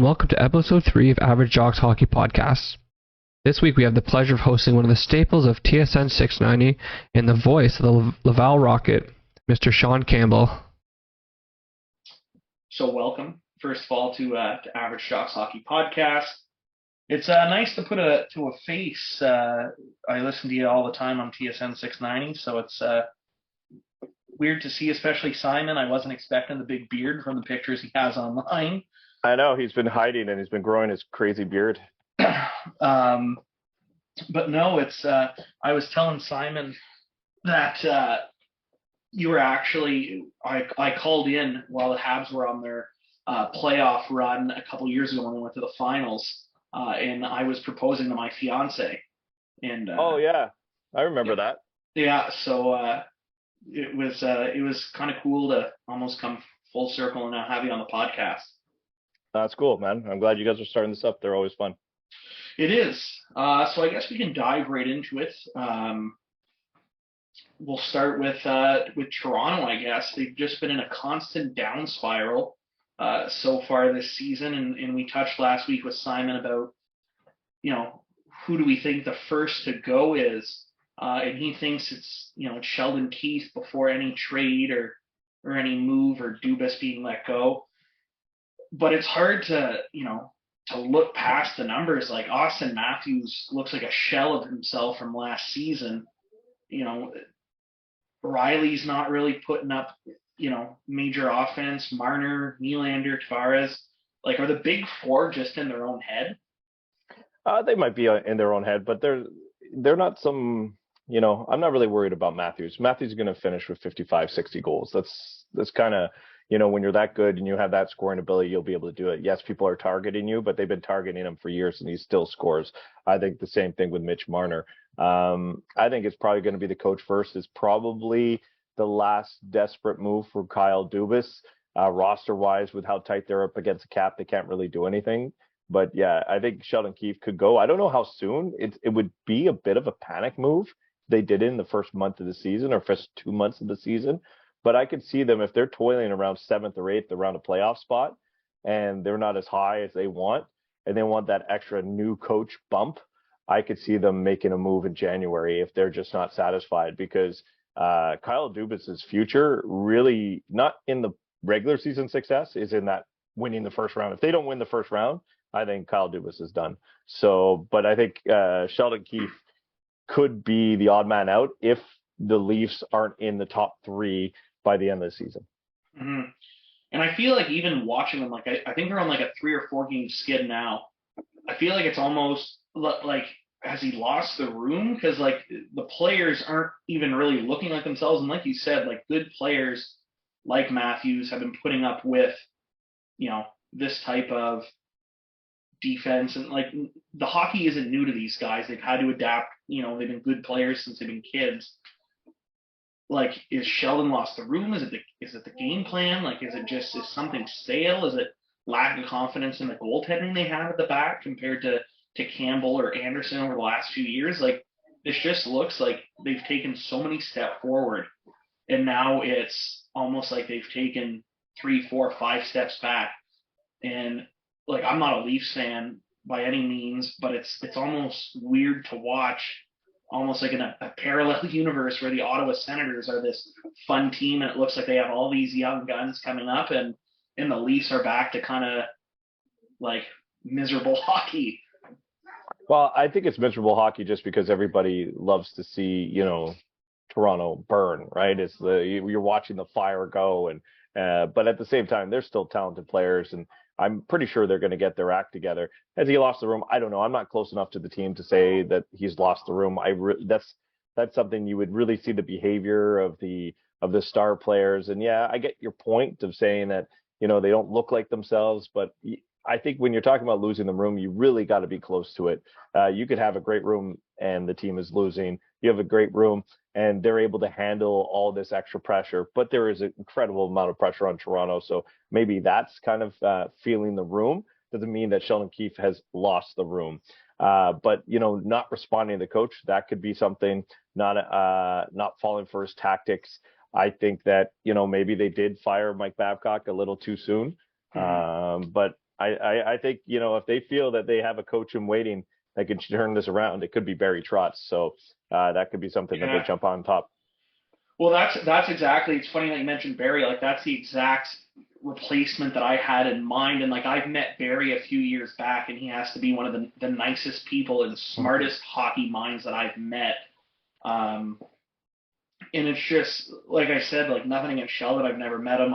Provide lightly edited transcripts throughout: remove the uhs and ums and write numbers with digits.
and welcome to episode 3 of Average Jocks Hockey Podcasts. This week we have the pleasure of hosting one of the staples of TSN 690 and the voice of the Laval Rocket, Mr. Sean Campbell. So welcome, first of all, to Average Jocks Hockey Podcast. It's nice to put a face. I listen to you all the time on TSN 690, so it's weird to see, especially Simon. I wasn't expecting the big beard from the pictures he has online. I know, he's been hiding and he's been growing his crazy beard. But no, it's I was telling Simon that you were actually, I called in while the Habs were on their playoff run a couple years ago when they went to the finals, and I was proposing to my fiance. And oh yeah, I remember that. Yeah, so it was kind of cool to almost come full circle and now have you on the podcast. That's cool, man. I'm glad you guys are starting this up. They're always fun. It is. So I guess we can dive right into it. We'll start with Toronto, I guess. They've just been in a constant down spiral so far this season. And we touched last week with Simon about, who do we think the first to go is? And he thinks it's Sheldon Keefe before any trade or any move or Dubas being let go. But it's hard to look past the numbers. Like Austin Matthews looks like a shell of himself from last season. Riley's not really putting up, major offense. Marner, Nylander, Tavares, are the big four just in their own head? They might be in their own head, but they're not some, I'm not really worried about Matthews. Matthews is going to finish with 55, 60 goals. That's kind of, when you're that good and you have that scoring ability, you'll be able to do it. Yes, people are targeting you, but they've been targeting him for years and he still scores. I think the same thing with Mitch Marner. I think it's probably going to be the coach first. Is probably the last desperate move for Kyle Dubas, roster-wise, with how tight they're up against the cap. They can't really do anything. But yeah, I think Sheldon Keefe could go. I don't know how soon. It would be a bit of a panic move. They did it in the first month of the season or first 2 months of the season. But I could see them, if they're toiling around 7th or 8th around a playoff spot and they're not as high as they want and they want that extra new coach bump, I could see them making a move in January if they're just not satisfied, because Kyle Dubas' future really not in the regular season success is in that winning the first round. If they don't win the first round, I think Kyle Dubas is done. So, but I think Sheldon Keefe could be the odd man out if the Leafs aren't in the top 3 by the end of the season. Mm-hmm. And I feel like even watching them, I think they're on a 3 or 4 game skid now. I feel like it's almost like, has he lost the room? Because the players aren't even really looking like themselves. And like you said, good players like Matthews have been putting up with, this type of defense. And the hockey isn't new to these guys. They've had to adapt. They've been good players since they've been kids. Is Sheldon lost the room? Is it the game plan? Is something stale? Is it lack of confidence in the goaltending they have at the back compared to Campbell or Anderson over the last few years? This just looks like they've taken so many steps forward, and now it's almost like they've taken 3, 4, 5 steps back. And I'm not a Leafs fan by any means, but it's almost weird to watch. Almost like in a parallel universe where the Ottawa Senators are this fun team and it looks like they have all these young guns coming up, and the Leafs are back to kind of miserable hockey. Well, I think it's miserable hockey just because everybody loves to see, Toronto burn, right? You're watching the fire go, and but at the same time, they're still talented players, and I'm pretty sure they're going to get their act together. Has he lost the room? I don't know. I'm not close enough to the team to say that he's lost the room. That's something you would really see the behavior of the star players. And yeah, I get your point of saying that, they don't look like themselves, but I think when you're talking about losing the room, you really got to be close to it. You could have a great room and the team is losing. You have a great room and they're able to handle all this extra pressure, but there is an incredible amount of pressure on Toronto. So maybe that's kind of feeling the room. Doesn't mean that Sheldon Keefe has lost the room. But, not responding to the coach, that could be something, not falling for his tactics. I think that, maybe they did fire Mike Babcock a little too soon. But I think, if they feel that they have a coach in waiting that can turn this around, it could be Barry Trotz. So that could be something that they jump on top. Well, that's exactly. It's funny that you mentioned Barry. Like that's the exact replacement that I had in mind. And like I've met Barry a few years back, and he has to be one of the nicest people and smartest hockey minds that I've met. And it's just like I said, like nothing against Sheldon. I've never met him.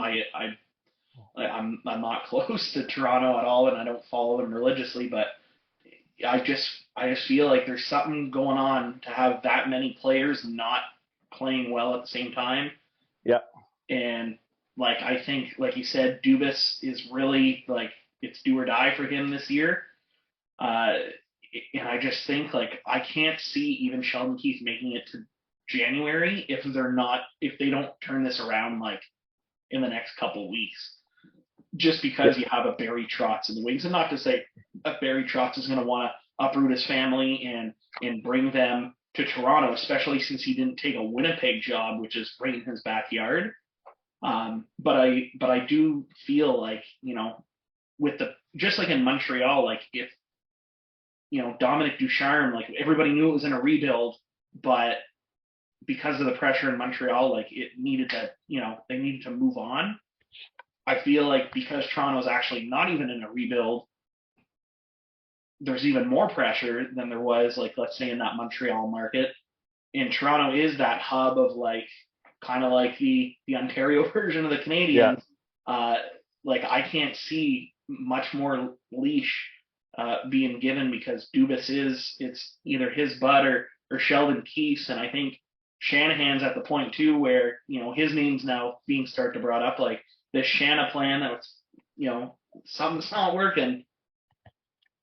I'm not close to Toronto at all, and I don't follow them religiously. But I just feel like there's something going on to have that many players not playing well at the same time. Yeah. And like I think, like you said, Dubas is really like it's do or die for him this year. And I just think like I can't see even Sheldon Keefe making it to January if they don't turn this around like in the next couple of weeks. Just because you have a Barry Trotz in the wings, and not to say a Barry Trotz is going to want to uproot his family and bring them to Toronto, especially since he didn't take a Winnipeg job, which is right in his backyard. But I do feel like, with just like in Montreal, like if, Dominic Ducharme, like everybody knew it was in a rebuild, but because of the pressure in Montreal, like it needed to, they needed to move on. I feel like because Toronto's actually not even in a rebuild, there's even more pressure than there was, like, let's say in that Montreal market. And Toronto is that hub of like, kind of like the Ontario version of the Canadiens. Yeah. Like I can't see much more leash being given because Dubas it's either his butt or Sheldon Keefe's. And I think Shanahan's at the point too where, his name's now being started to brought up, like this Shanna plan that was, something's not working.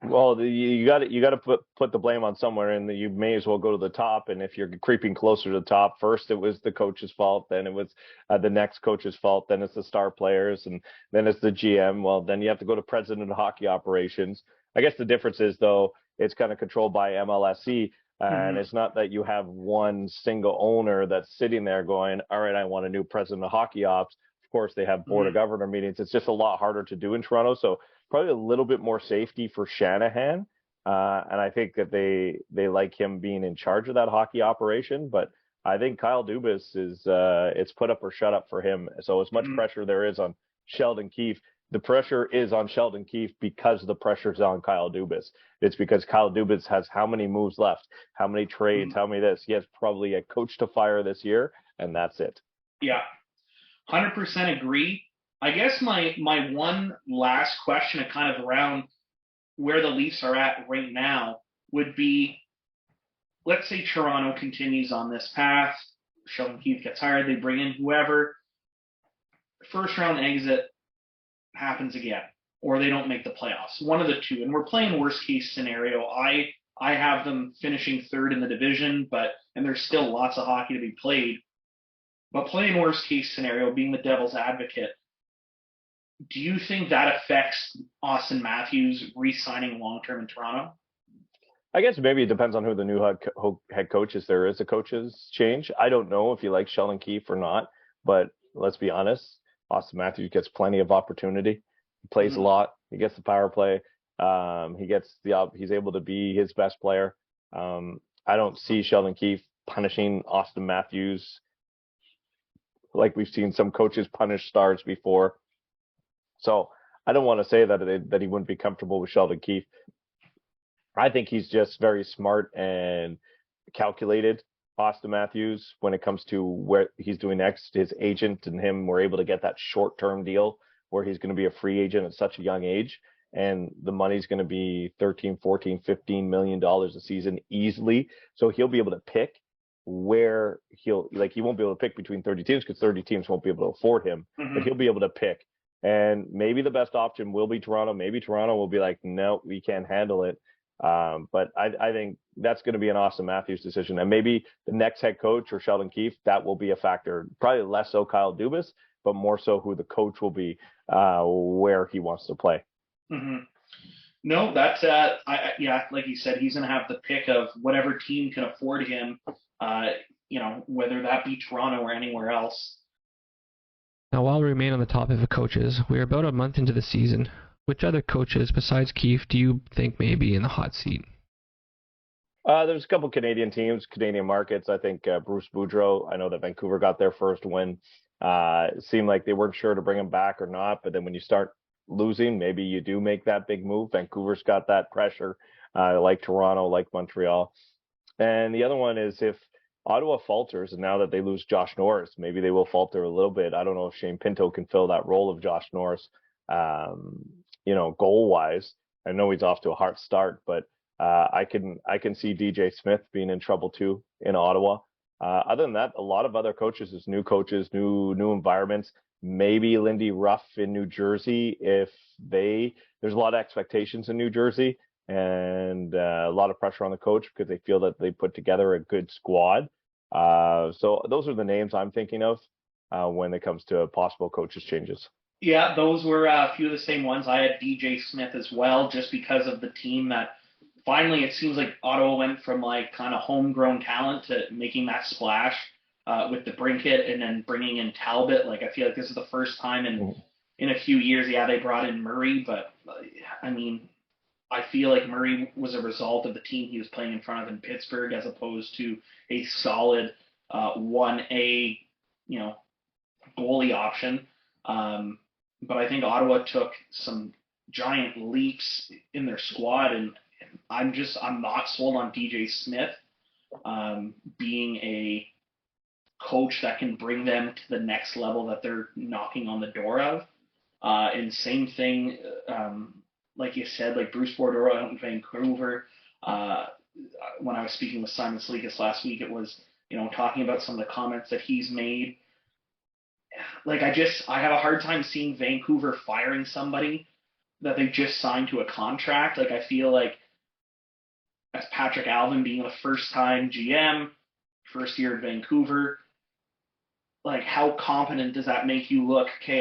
Well, you got to put the blame on somewhere, and you may as well go to the top. And if you're creeping closer to the top, first it was the coach's fault, then it was the next coach's fault, then it's the star players, and then it's the GM. Well, then you have to go to president of hockey operations. I guess the difference is though it's kind of controlled by MLSE, and it's not that you have one single owner that's sitting there going, all right, I want a new president of hockey ops. Of course, they have board of governor meetings. It's just a lot harder to do in Toronto, so probably a little bit more safety for Shanahan. And I think that they like him being in charge of that hockey operation. But I think Kyle Dubas is it's put up or shut up for him. So as much pressure there is on Sheldon Keefe, the pressure is on Sheldon Keefe because the pressure's on Kyle Dubas. It's because Kyle Dubas has how many moves left, how many trades, how many this. He has probably a coach to fire this year, and that's it. Yeah, 100% agree. I guess my one last question to kind of around where the Leafs are at right now would be, let's say Toronto continues on this path, Sheldon Keefe gets hired, they bring in whoever, first round exit happens again, or they don't make the playoffs, one of the two, and we're playing worst case scenario. I have them finishing third in the division, and there's still lots of hockey to be played, but playing worst case scenario, being the devil's advocate, do you think that affects Austin Matthews re-signing long-term in Toronto? I guess maybe it depends on who the new head coach is. There is a coach's change. I don't know if you like Sheldon Keefe or not, but let's be honest, Austin Matthews gets plenty of opportunity. He plays a lot. He gets the power play. He's able to be his best player. I don't see Sheldon Keefe punishing Austin Matthews like we've seen some coaches punish stars before. So I don't want to say that he wouldn't be comfortable with Sheldon Keefe. I think he's just very smart and calculated. Austin Matthews, when it comes to where he's doing next, his agent and him were able to get that short-term deal where he's going to be a free agent at such a young age. And the money's going to be $13, $14, $15 million a season easily. So he'll be able to pick where he won't be able to pick between 30 teams because 30 teams won't be able to afford him, but he'll be able to pick. And maybe the best option will be Toronto. Maybe Toronto will be like, no, we can't handle it. But I think that's going to be an Austin Matthews decision. And maybe the next head coach or Sheldon Keefe, that will be a factor. Probably less so Kyle Dubas, but more so who the coach will be, where he wants to play. No, that's like you said, he's going to have the pick of whatever team can afford him, whether that be Toronto or anywhere else. Now, while we remain on the topic of coaches, we are about a month into the season. Which other coaches besides Keefe do you think may be in the hot seat? There's a couple Canadian teams, Canadian markets. I think Bruce Boudreau. I know that Vancouver got their first win. It seemed like they weren't sure to bring him back or not. But then when you start losing, maybe you do make that big move. Vancouver's got that pressure, like Toronto, like Montreal. And the other one is if Ottawa falters, and now that they lose Josh Norris, maybe they will falter a little bit. I don't know if Shane Pinto can fill that role of Josh Norris, goal wise. I know he's off to a hard start, but I can see DJ Smith being in trouble too in Ottawa. Other than that, a lot of other coaches, is new coaches, new environments. Maybe Lindy Ruff in New Jersey. There's a lot of expectations in New Jersey and a lot of pressure on the coach because they feel that they put together a good squad. So those are the names I'm thinking of when it comes to possible coaches changes. Yeah, those were a few of the same ones. I had DJ Smith as well, just because of the team that finally it seems like Ottawa went from like kind of homegrown talent to making that splash with the Brinkett and then bringing in Talbot. Like I feel like this is the first time in a few years. Yeah, they brought in Murray, but I mean, I feel like Murray was a result of the team he was playing in front of in Pittsburgh, as opposed to a solid 1A, goalie option. But I think Ottawa took some giant leaps in their squad, and I'm not sold on DJ Smith being a coach that can bring them to the next level that they're knocking on the door of. And same thing, like you said, like Bruce Boudreau out in Vancouver. When I was speaking with Simon Salikas last week, it was talking about some of the comments that he's made. Like I have a hard time seeing Vancouver firing somebody that they just signed to a contract. Like I feel like as Patrick Alvin being a first-time GM, first year at Vancouver, like how competent does that make you look? Okay,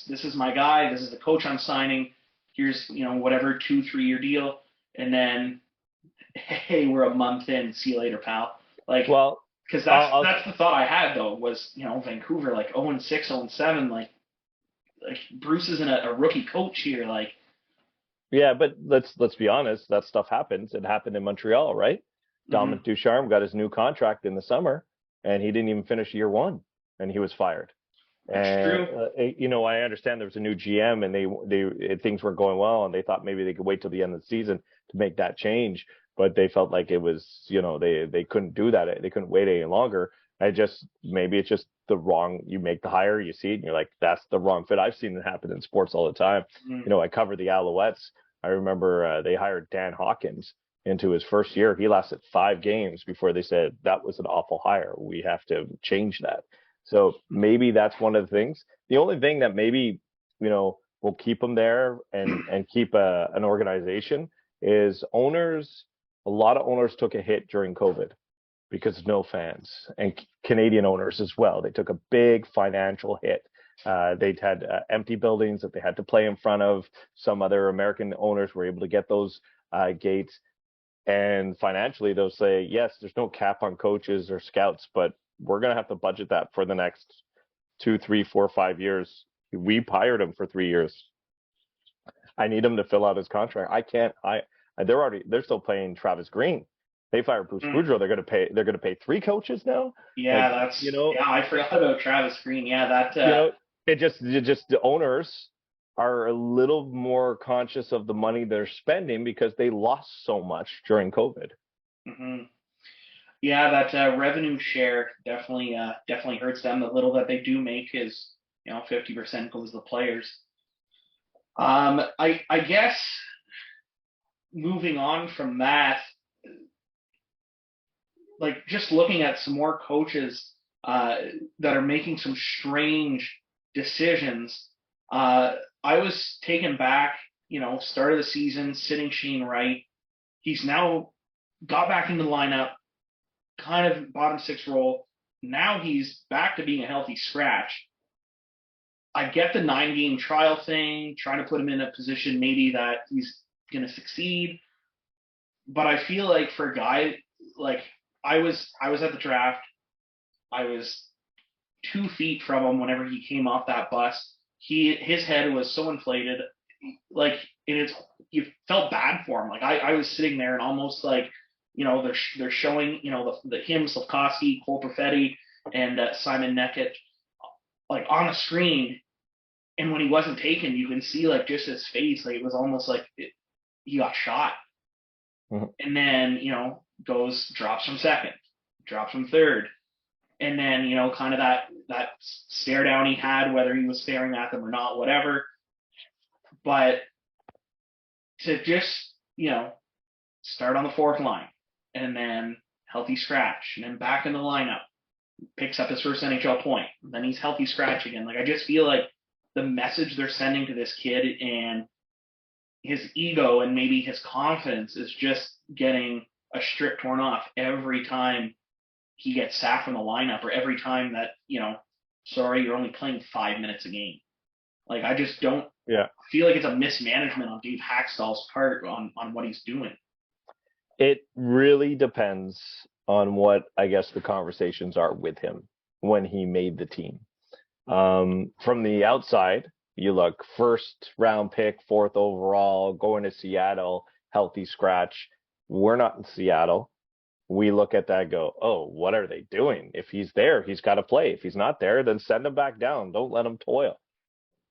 this is my guy. This is the coach I'm signing. Here's whatever 2-3 year deal, and then hey, we're a month in. See you later, pal. Like, well, because that's the thought I had though was Vancouver like 0-6, 0-7, like Bruce isn't a rookie coach here, like. Yeah, but let's be honest. That stuff happens. It happened in Montreal, right? Mm-hmm. Dominic Ducharme got his new contract in the summer, and he didn't even finish year one, and he was fired. That's true. I understand there was a new GM, and things weren't going well, and they thought maybe they could wait till the end of the season to make that change, but they felt like it was, they couldn't do that. They couldn't wait any longer. Maybe it's just you make the hire, you see it, and you're like, that's the wrong fit. I've seen it happen in sports all the time. Mm-hmm. I cover the Alouettes. I remember they hired Dan Hawkins into his first year. He lasted 5 games before they said that was an awful hire. We have to change that. So maybe that's one of the things. The only thing that maybe, will keep them there and keep an organization is owners. A lot of owners took a hit during COVID because of no fans, and Canadian owners as well. They took a big financial hit. They'd had empty buildings that they had to play in front of. Some other American owners were able to get those gates. And financially, they'll say, yes, there's no cap on coaches or scouts, but we're going to have to budget that for the next 2, 3, 4, 5 years. We hired him for 3 years. I need him to fill out his contract. I can't. They're still paying Travis Green. They fired Bruce Boudreau. They're going to pay 3 coaches now. Yeah, Yeah, I forgot about Travis Green. Yeah, that. It just the owners are a little more conscious of the money they're spending because they lost so much during COVID. Mm-hmm. Yeah, that revenue share definitely hurts them. The little that they do make is 50% goes to the players. I guess moving on from that, like just looking at some more coaches that are making some strange decisions. I was taken back, start of the season, sitting Shane Wright. He's now got back into the lineup, kind of bottom 6 role. Now he's back to being a healthy scratch. I get the 9-game trial thing, trying to put him in a position maybe that he's going to succeed. But I feel like for a guy, like I was at the draft. I was 2 feet from him whenever he came off that bus. His head was so inflated. Like you felt bad for him. Like I was sitting there and almost like, they're showing, him, Slavkovsky, Cole Perfetti, and Simon Neckett like on the screen. And when he wasn't taken, you can see like just his face, like it was almost like he got shot. Mm-hmm. And then, drops from second, drops from third. And then, kind of that stare down he had, whether he was staring at them or not, whatever. But to just, start on the fourth line and then healthy scratch and then back in the lineup, picks up his first NHL point. Then he's healthy scratch again. Like, I just feel like the message they're sending to this kid and his ego and maybe his confidence is just getting a strip torn off every time he gets sacked from the lineup, or every time that, sorry, you're only playing 5 minutes a game. Like, I just don't feel like it's a mismanagement on Dave Haxtell's part on what he's doing. It really depends on what, I guess, the conversations are with him when he made the team. From the outside, you look, first round pick, 4th overall, going to Seattle, healthy scratch. We're not in Seattle. We look at that and go, oh, what are they doing? If he's there, he's got to play. If he's not there, then send him back down. Don't let him toil.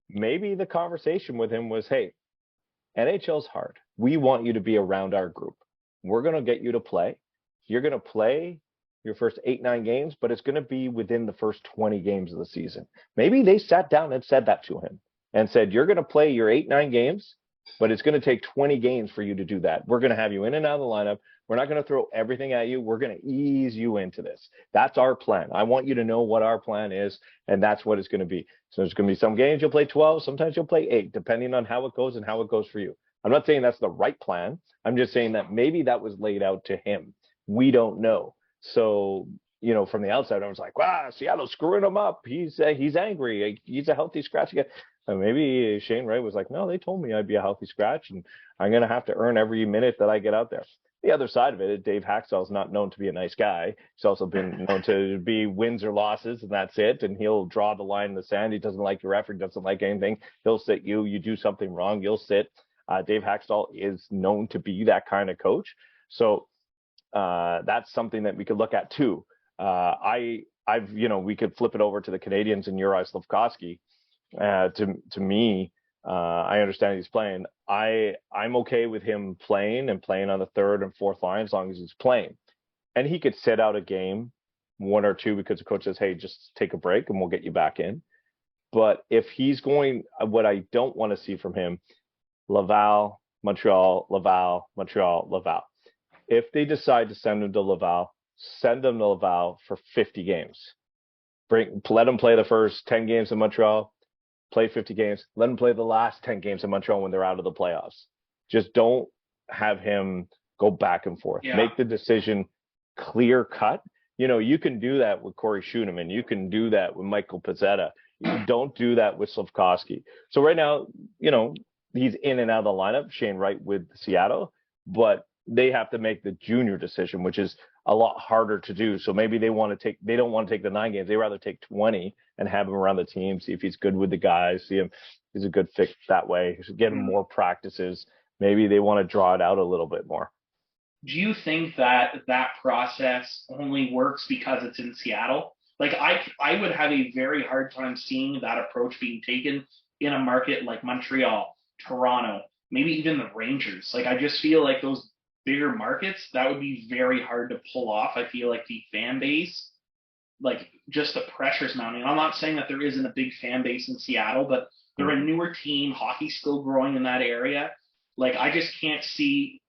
Maybe the conversation with him was, hey, NHL's hard. We want you to be around our group. We're going to get you to play. You're going to play your first 8-9 games, but it's going to be within the first 20 games of the season. Maybe they sat down and said that to him and said, you're going to play your 8-9 games, but it's going to take 20 games for you to do that. We're going to have you in and out of the lineup. We're not going to throw everything at you. We're going to ease you into this. That's our plan. I want you to know what our plan is, and that's what it's going to be. So there's going to be some games you'll play 12, sometimes you'll play 8, depending on how it goes and how it goes for you. I'm not saying that's the right plan. I'm just saying that maybe that was laid out to him. We don't know. So, from the outside, I was like, wow, Seattle's screwing him up. He's angry. He's a healthy scratch again. And maybe Shane Wright was like, no, they told me I'd be a healthy scratch, and I'm going to have to earn every minute that I get out there. The other side of it, Dave Haxtell's not known to be a nice guy. He's also been known to be wins or losses, and that's it. And he'll draw the line in the sand. He doesn't like your effort, doesn't like anything. He'll sit you. You do something wrong, you'll sit. Dave Haxtell is known to be that kind of coach. So that's something that we could look at too. We could flip it over to the Canadians and Uri Slavkovsky. To me, I understand he's playing. I'm okay with him playing on the third and fourth line as long as he's playing. And he could sit out a game, 1 or 2, because the coach says, hey, just take a break and we'll get you back in. But if he's going, what I don't want to see from him, Laval, Montreal, Laval, Montreal, Laval. If they decide to send him to Laval, send him to Laval for 50 games. Let him play the first 10 games in Montreal, play 50 games. Let him play the last 10 games in Montreal when they're out of the playoffs. Just don't have him go back and forth. Yeah. Make the decision clear cut. You can do that with Corey Schooneman. You can do that with Michael Pezzetta. You don't do that with Slavkovsky. So right now, he's in and out of the lineup, Shane Wright with Seattle, but they have to make the junior decision, which is a lot harder to do. So maybe they don't want to take the 9 games. They rather take 20 and have him around the team, see if he's good with the guys, see him, he's a good fit that way, get him more practices. Maybe they want to draw it out a little bit more. Do you think that process only works because it's in Seattle? Like, I would have a very hard time seeing that approach being taken in a market like Montreal, Toronto, maybe even the Rangers. Like, I just feel like those bigger markets, that would be very hard to pull off. I feel like the fan base, like, just the pressure's mounting. I'm not saying that there isn't a big fan base in Seattle, but they're a newer team. Hockey's still growing in that area. Like, I just can't see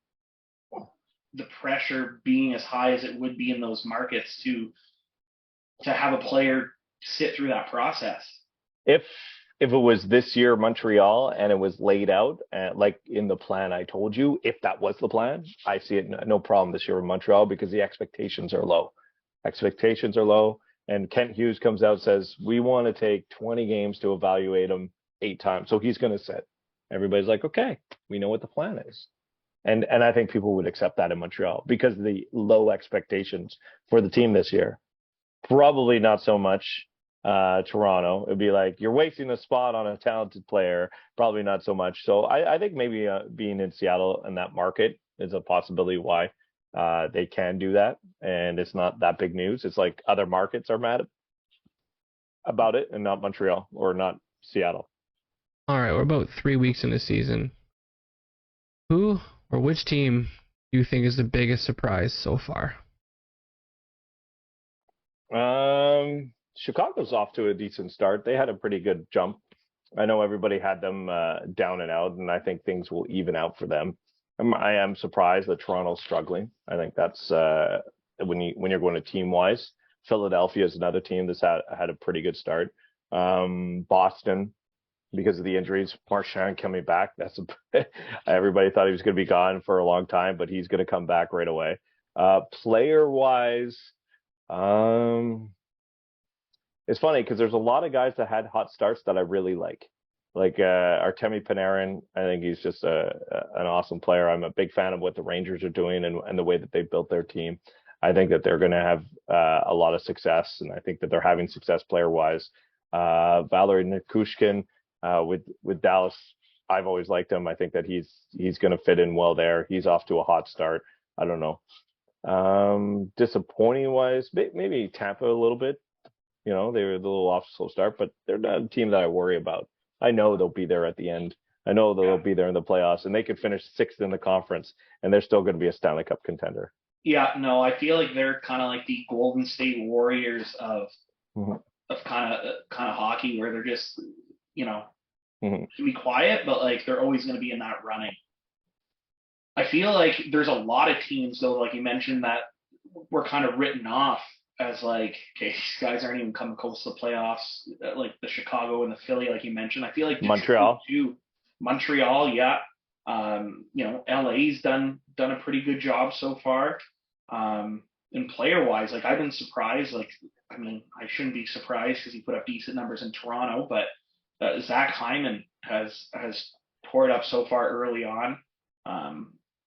the pressure being as high as it would be in those markets to have a player sit through that process. If it was this year Montreal and it was laid out like in the plan I told you, if that was the plan, I see it no problem this year in Montreal because the expectations are low. And Kent Hughes comes out and says, we want to take 20 games to evaluate him 8 times. So he's going to sit. Everybody's like, okay, we know what the plan is. And I think people would accept that in Montreal because of the low expectations for the team this year. Probably not so much Toronto. It'd be like you're wasting a spot on a talented player. Probably not so much. So I think maybe being in Seattle and that market is a possibility why they can do that, and it's not that big news. It's like other markets are mad about it, and not Montreal or not Seattle. All right, we're about 3 weeks in the season. Who or which team do you think is the biggest surprise so far? Chicago's off to a decent start. They had a pretty good jump. I know everybody had them down and out, and I think things will even out for them. I am surprised that Toronto's struggling. I think that's when you're going to team wise. Philadelphia is another team that's had a pretty good start. Boston, because of the injuries, Marchand coming back. Everybody thought he was going to be gone for a long time, but he's going to come back right away. Player wise, it's funny because there's a lot of guys that had hot starts that I really like Artemi Panarin. I think he's just an awesome player. I'm a big fan of what the Rangers are doing and the way that they built their team. I think that they're going to have a lot of success, and I think that they're having success player-wise. Valery Nikushkin with Dallas, I've always liked him. I think that he's going to fit in well there. He's off to a hot start. I don't know. Disappointing-wise, maybe Tampa a little bit. They were a little off slow start, but they're not a team that I worry about. I know they'll be there at the end. I know they'll be there in the playoffs, and they could finish sixth in the conference, and they're still going to be a Stanley Cup contender. Yeah, no, I feel like they're kind of like the Golden State Warriors of kind of hockey, where they're just to be quiet, but like they're always going to be in that running. I feel like there's a lot of teams though, like you mentioned, that were kind of written off as like, okay, these guys aren't even coming close to the playoffs, like the Chicago and the Philly, like you mentioned. I feel like Montreal too. Montreal, yeah. LA's done a pretty good job so far. And player wise, like I've been surprised. Like, I mean, I shouldn't be surprised because he put up decent numbers in Toronto, but Zach Hyman has tore it up so far early on.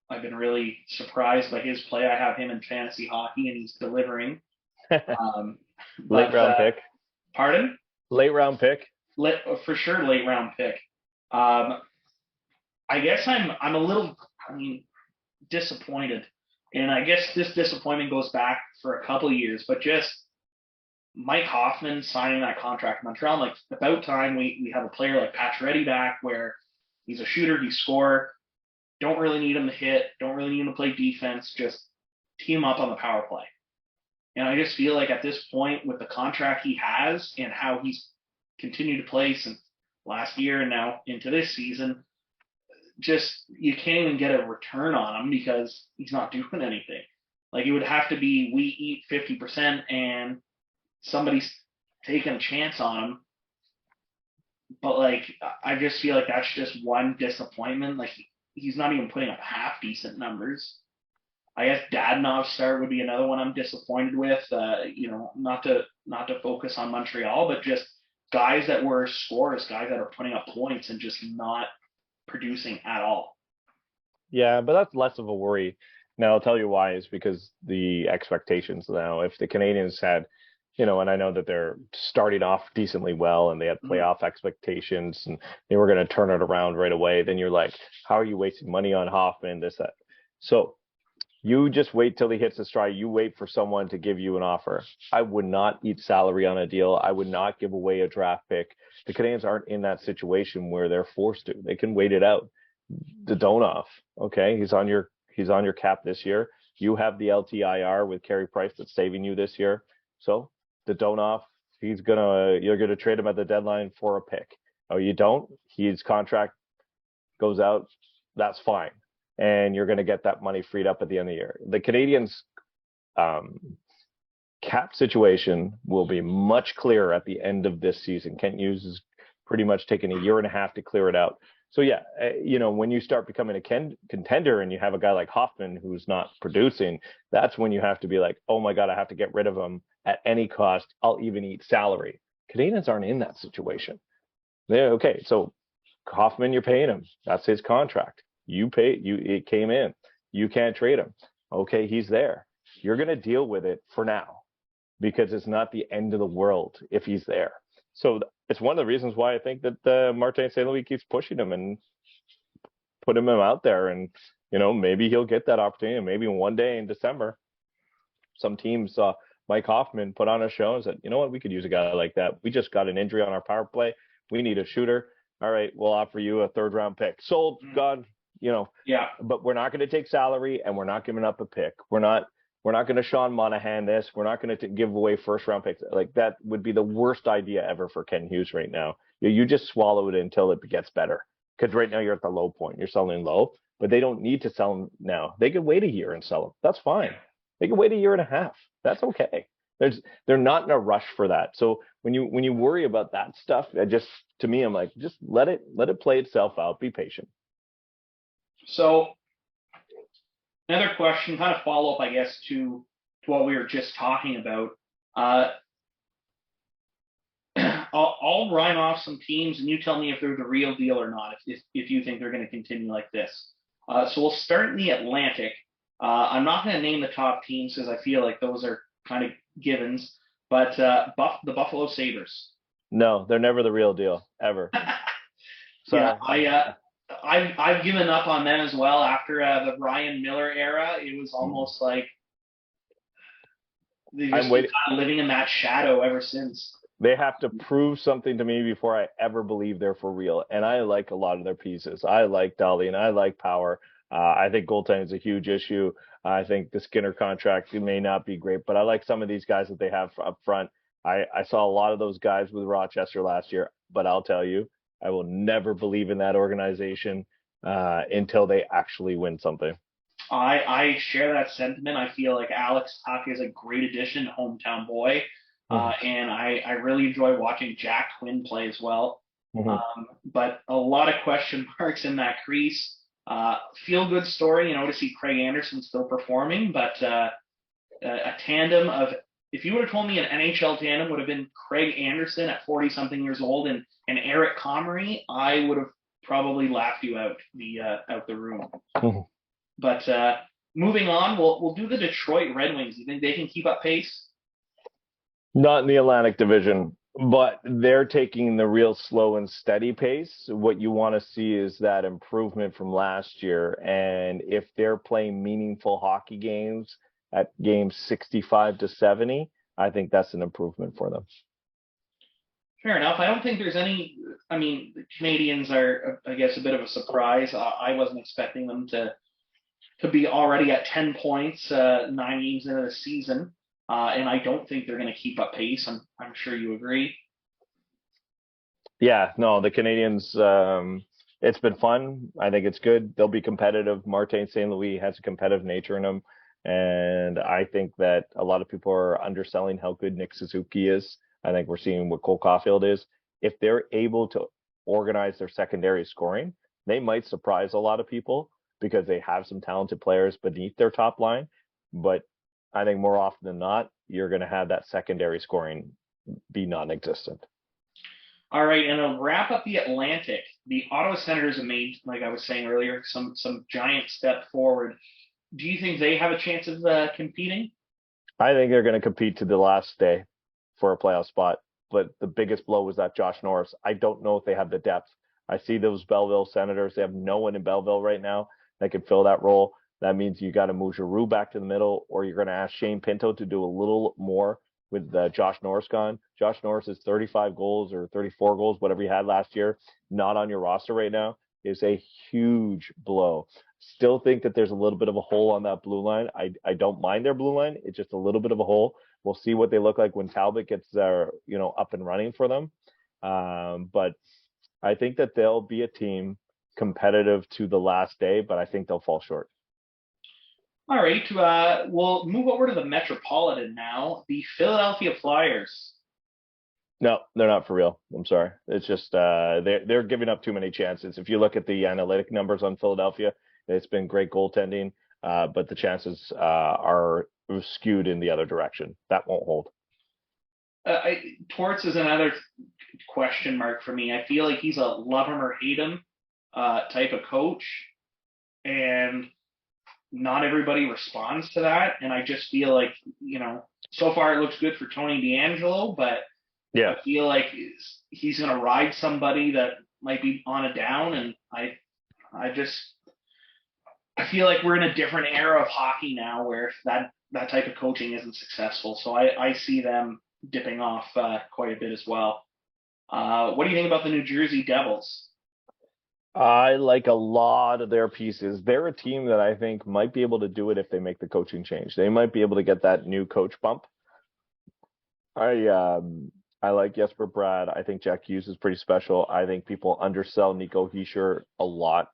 I've been really surprised by his play. I have him in fantasy hockey, and he's delivering. Late round pick. Pardon? Late round pick. For sure, late round pick. I guess I'm a little, disappointed, and I guess this disappointment goes back for a couple of years, but just Mike Hoffman signing that contract in Montreal. Like, about time we have a player like Pacioretty back, where he's a shooter, he score. Don't really need him to hit. Don't really need him to play defense. Just team up on the power play. And I just feel like at this point, with the contract he has and how he's continued to play since last year and now into this season, just you can't even get a return on him because he's not doing anything. Like, it would have to be we eat 50% and somebody's taking a chance on him. But like, I just feel like that's just one disappointment. Like, he's not even putting up half decent numbers. I guess Dadonov's start would be another one I'm disappointed with. Not to focus on Montreal, but just guys that were scorers, guys that are putting up points and just not producing at all. Yeah, but that's less of a worry. Now, I'll tell you why is because the expectations now. If the Canadians had, and I know that they're starting off decently well and they had playoff expectations and they were going to turn it around right away, then you're like, how are you wasting money on Hoffman, this, that? So you just wait till he hits the stride. You wait for someone to give you an offer. I would not eat salary on a deal. I would not give away a draft pick. The Canadians aren't in that situation where they're forced to. They can wait it out. Dadonov, okay, he's on your cap this year. You have the LTIR with Carey Price that's saving you this year. So Dadonov, you're gonna trade him at the deadline for a pick. Oh, you don't? His contract goes out. That's fine. And you're going to get that money freed up at the end of the year. The Canadians' cap situation will be much clearer at the end of this season. Kent Hughes is pretty much taking a year and a half to clear it out. So yeah, when you start becoming a contender and you have a guy like Hoffman who's not producing, that's when you have to be like, oh my God, I have to get rid of him at any cost. I'll even eat salary. Canadians aren't in that situation. Okay, so Hoffman, you're paying him. That's his contract. It came in. You can't trade him. Okay, he's there. You're going to deal with it for now. because it's not the end of the world if he's there. So it's one of the reasons why I think that Martin St. Louis keeps pushing him and putting him out there. And, maybe he'll get that opportunity. Maybe one day in December, some teams saw Mike Hoffman put on a show and said, you know what, we could use a guy like that. We just got an injury on our power play. We need a shooter. All right, we'll offer you a 3rd-round pick. Sold, gone, Yeah. But we're not going to take salary, and we're not giving up a pick. We're not going to Sean Monahan this. We're not going to give away 1st-round picks. Like, that would be the worst idea ever for Ken Hughes right now. You just swallow it until it gets better. Because right now you're at the low point. You're selling low, but they don't need to sell them now. They could wait a year and sell them. That's fine. They can wait a year and a half. That's okay. They're not in a rush for that. So when you worry about that stuff, to me, I'm like, just let it play itself out. Be patient. So another question, kind of follow up, I guess, to what we were just talking about. I'll rhyme off some teams, and you tell me if they're the real deal or not. If you think they're going to continue like this. So we'll start in the Atlantic. I'm not going to name the top teams because I feel like those are kind of givens, but the Buffalo Sabres. No, they're never the real deal, ever. Yeah, I've given up on them as well after the Ryan Miller era. It was almost like they've just been kind of living in that shadow ever since. They have to prove something to me before I ever believe they're for real. And I like a lot of their pieces. I like Dolly and I like Power. I think goaltending is a huge issue. I think the Skinner contract may not be great, but I like some of these guys that they have up front. I saw a lot of those guys with Rochester last year, but I'll tell you, I will never believe in that organization until they actually win something. I share that sentiment. I feel like Alex Hockey is a great addition, hometown boy. And I really enjoy watching Jack Quinn play as well. But a lot of question marks in that crease. Feel good story, to see Craig Anderson still performing, but a tandem of, if you would have told me an NHL tandem would have been Craig Anderson at 40-something years old and Eric Comrie, I would have probably laughed you out the room. But moving on, we'll do the Detroit Red Wings. You think they can keep up pace? Not in the Atlantic Division, but they're taking the real slow and steady pace. What you want to see is that improvement from last year. And if they're playing meaningful hockey games at games 65 to 70, I think that's an improvement for them. Fair enough. I don't think there's any. I mean, the Canadians are, I guess, a bit of a surprise. I wasn't expecting them to be already at 10 points 9 games into the season. And I don't think they're going to keep up pace. I'm sure you agree. Yeah, no, the Canadians, it's been fun. I think it's good. They'll be competitive. Martin St. Louis has a competitive nature in them. And I think that a lot of people are underselling how good Nick Suzuki is. I think we're seeing what Cole Caulfield is. If they're able to organize their secondary scoring, they might surprise a lot of people because they have some talented players beneath their top line. But I think more often than not, you're going to have that secondary scoring be non-existent. All right, and to wrap up the Atlantic, the Ottawa Senators have made, like I was saying earlier, some giant step forward. Do you think they have a chance of competing? I think they're going to compete to the last day for a playoff spot. But the biggest blow was that Josh Norris. I don't know if they have the depth. I see those Belleville Senators. They have no one in Belleville right now that can fill that role. That means you got to move Giroux back to the middle, or you're going to ask Shane Pinto to do a little more with Josh Norris gone. Josh Norris is 35 goals or 34 goals, whatever he had last year, not on your roster right now, is a huge blow. Still think that there's a little bit of a hole on that blue line. I don't mind their blue line. It's just a little bit of a hole. We'll see what they look like when Talbot gets up and running for them. But I think that they'll be a team competitive to the last day, but I think they'll fall short. All right, we'll move over to the Metropolitan now. The Philadelphia Flyers. No, they're not for real. I'm sorry. It's just they're giving up too many chances. If you look at the analytic numbers on Philadelphia, it's been great goaltending, but the chances are skewed in the other direction. That won't hold. Torts is another question mark for me. I feel like he's a love him or hate him type of coach, and not everybody responds to that, and I just feel like, so far it looks good for Tony D'Angelo, but I Yeah. feel like he's going to ride somebody that might be on a down, and I just I feel like we're in a different era of hockey now where that type of coaching isn't successful. So I see them dipping off quite a bit as well. What do you think about the New Jersey Devils? I like a lot of their pieces. They're a team that I think might be able to do it if they make the coaching change. They might be able to get that new coach bump. I like Jesper Brad. I think Jack Hughes is pretty special. I think people undersell Nico Hischier a lot.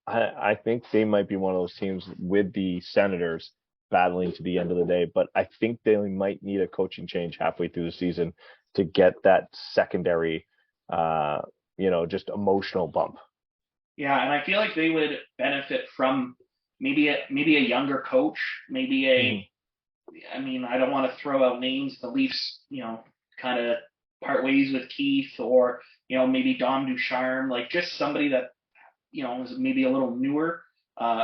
I think they might be one of those teams with the Senators battling to the end of the day, but I think they might need a coaching change halfway through the season to get that secondary, just emotional bump. Yeah, and I feel like they would benefit from maybe a younger coach, maybe a. I mean, I don't want to throw out names. The Leafs, kind of part ways with Keith, or maybe Dom Ducharme, like just somebody that is maybe a little newer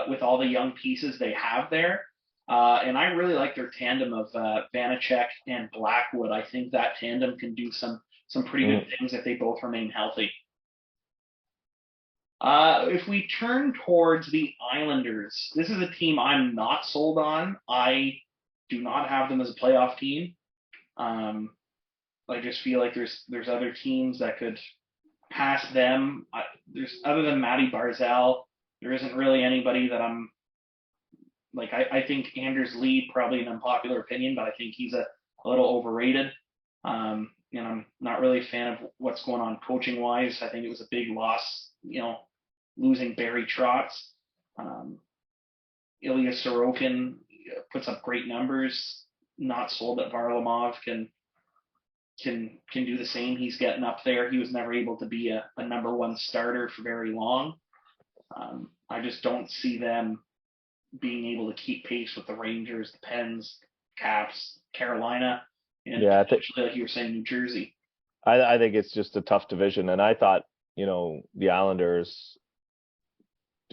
with all the young pieces they have there. And I really like their tandem of Vanacek and Blackwood. I think that tandem can do some pretty good things if they both remain healthy. If we turn towards the Islanders, this is a team I'm not sold on. I do not have them as a playoff team. I just feel like there's other teams that could pass them. There's other than Matty Barzal, there isn't really anybody that I'm like. I think Anders Lee, probably an unpopular opinion, but I think he's a little overrated. And I'm not really a fan of what's going on coaching wise. I think it was a big loss, losing Barry Trotz. Ilya Sorokin puts up great numbers. Not sold that Varlamov can do the same. He's getting up there. He was never able to be a number one starter for very long. I just don't see them being able to keep pace with the Rangers, the Pens, Caps, Carolina, and potentially, like you were saying, New Jersey. I think it's just a tough division, and I thought the Islanders.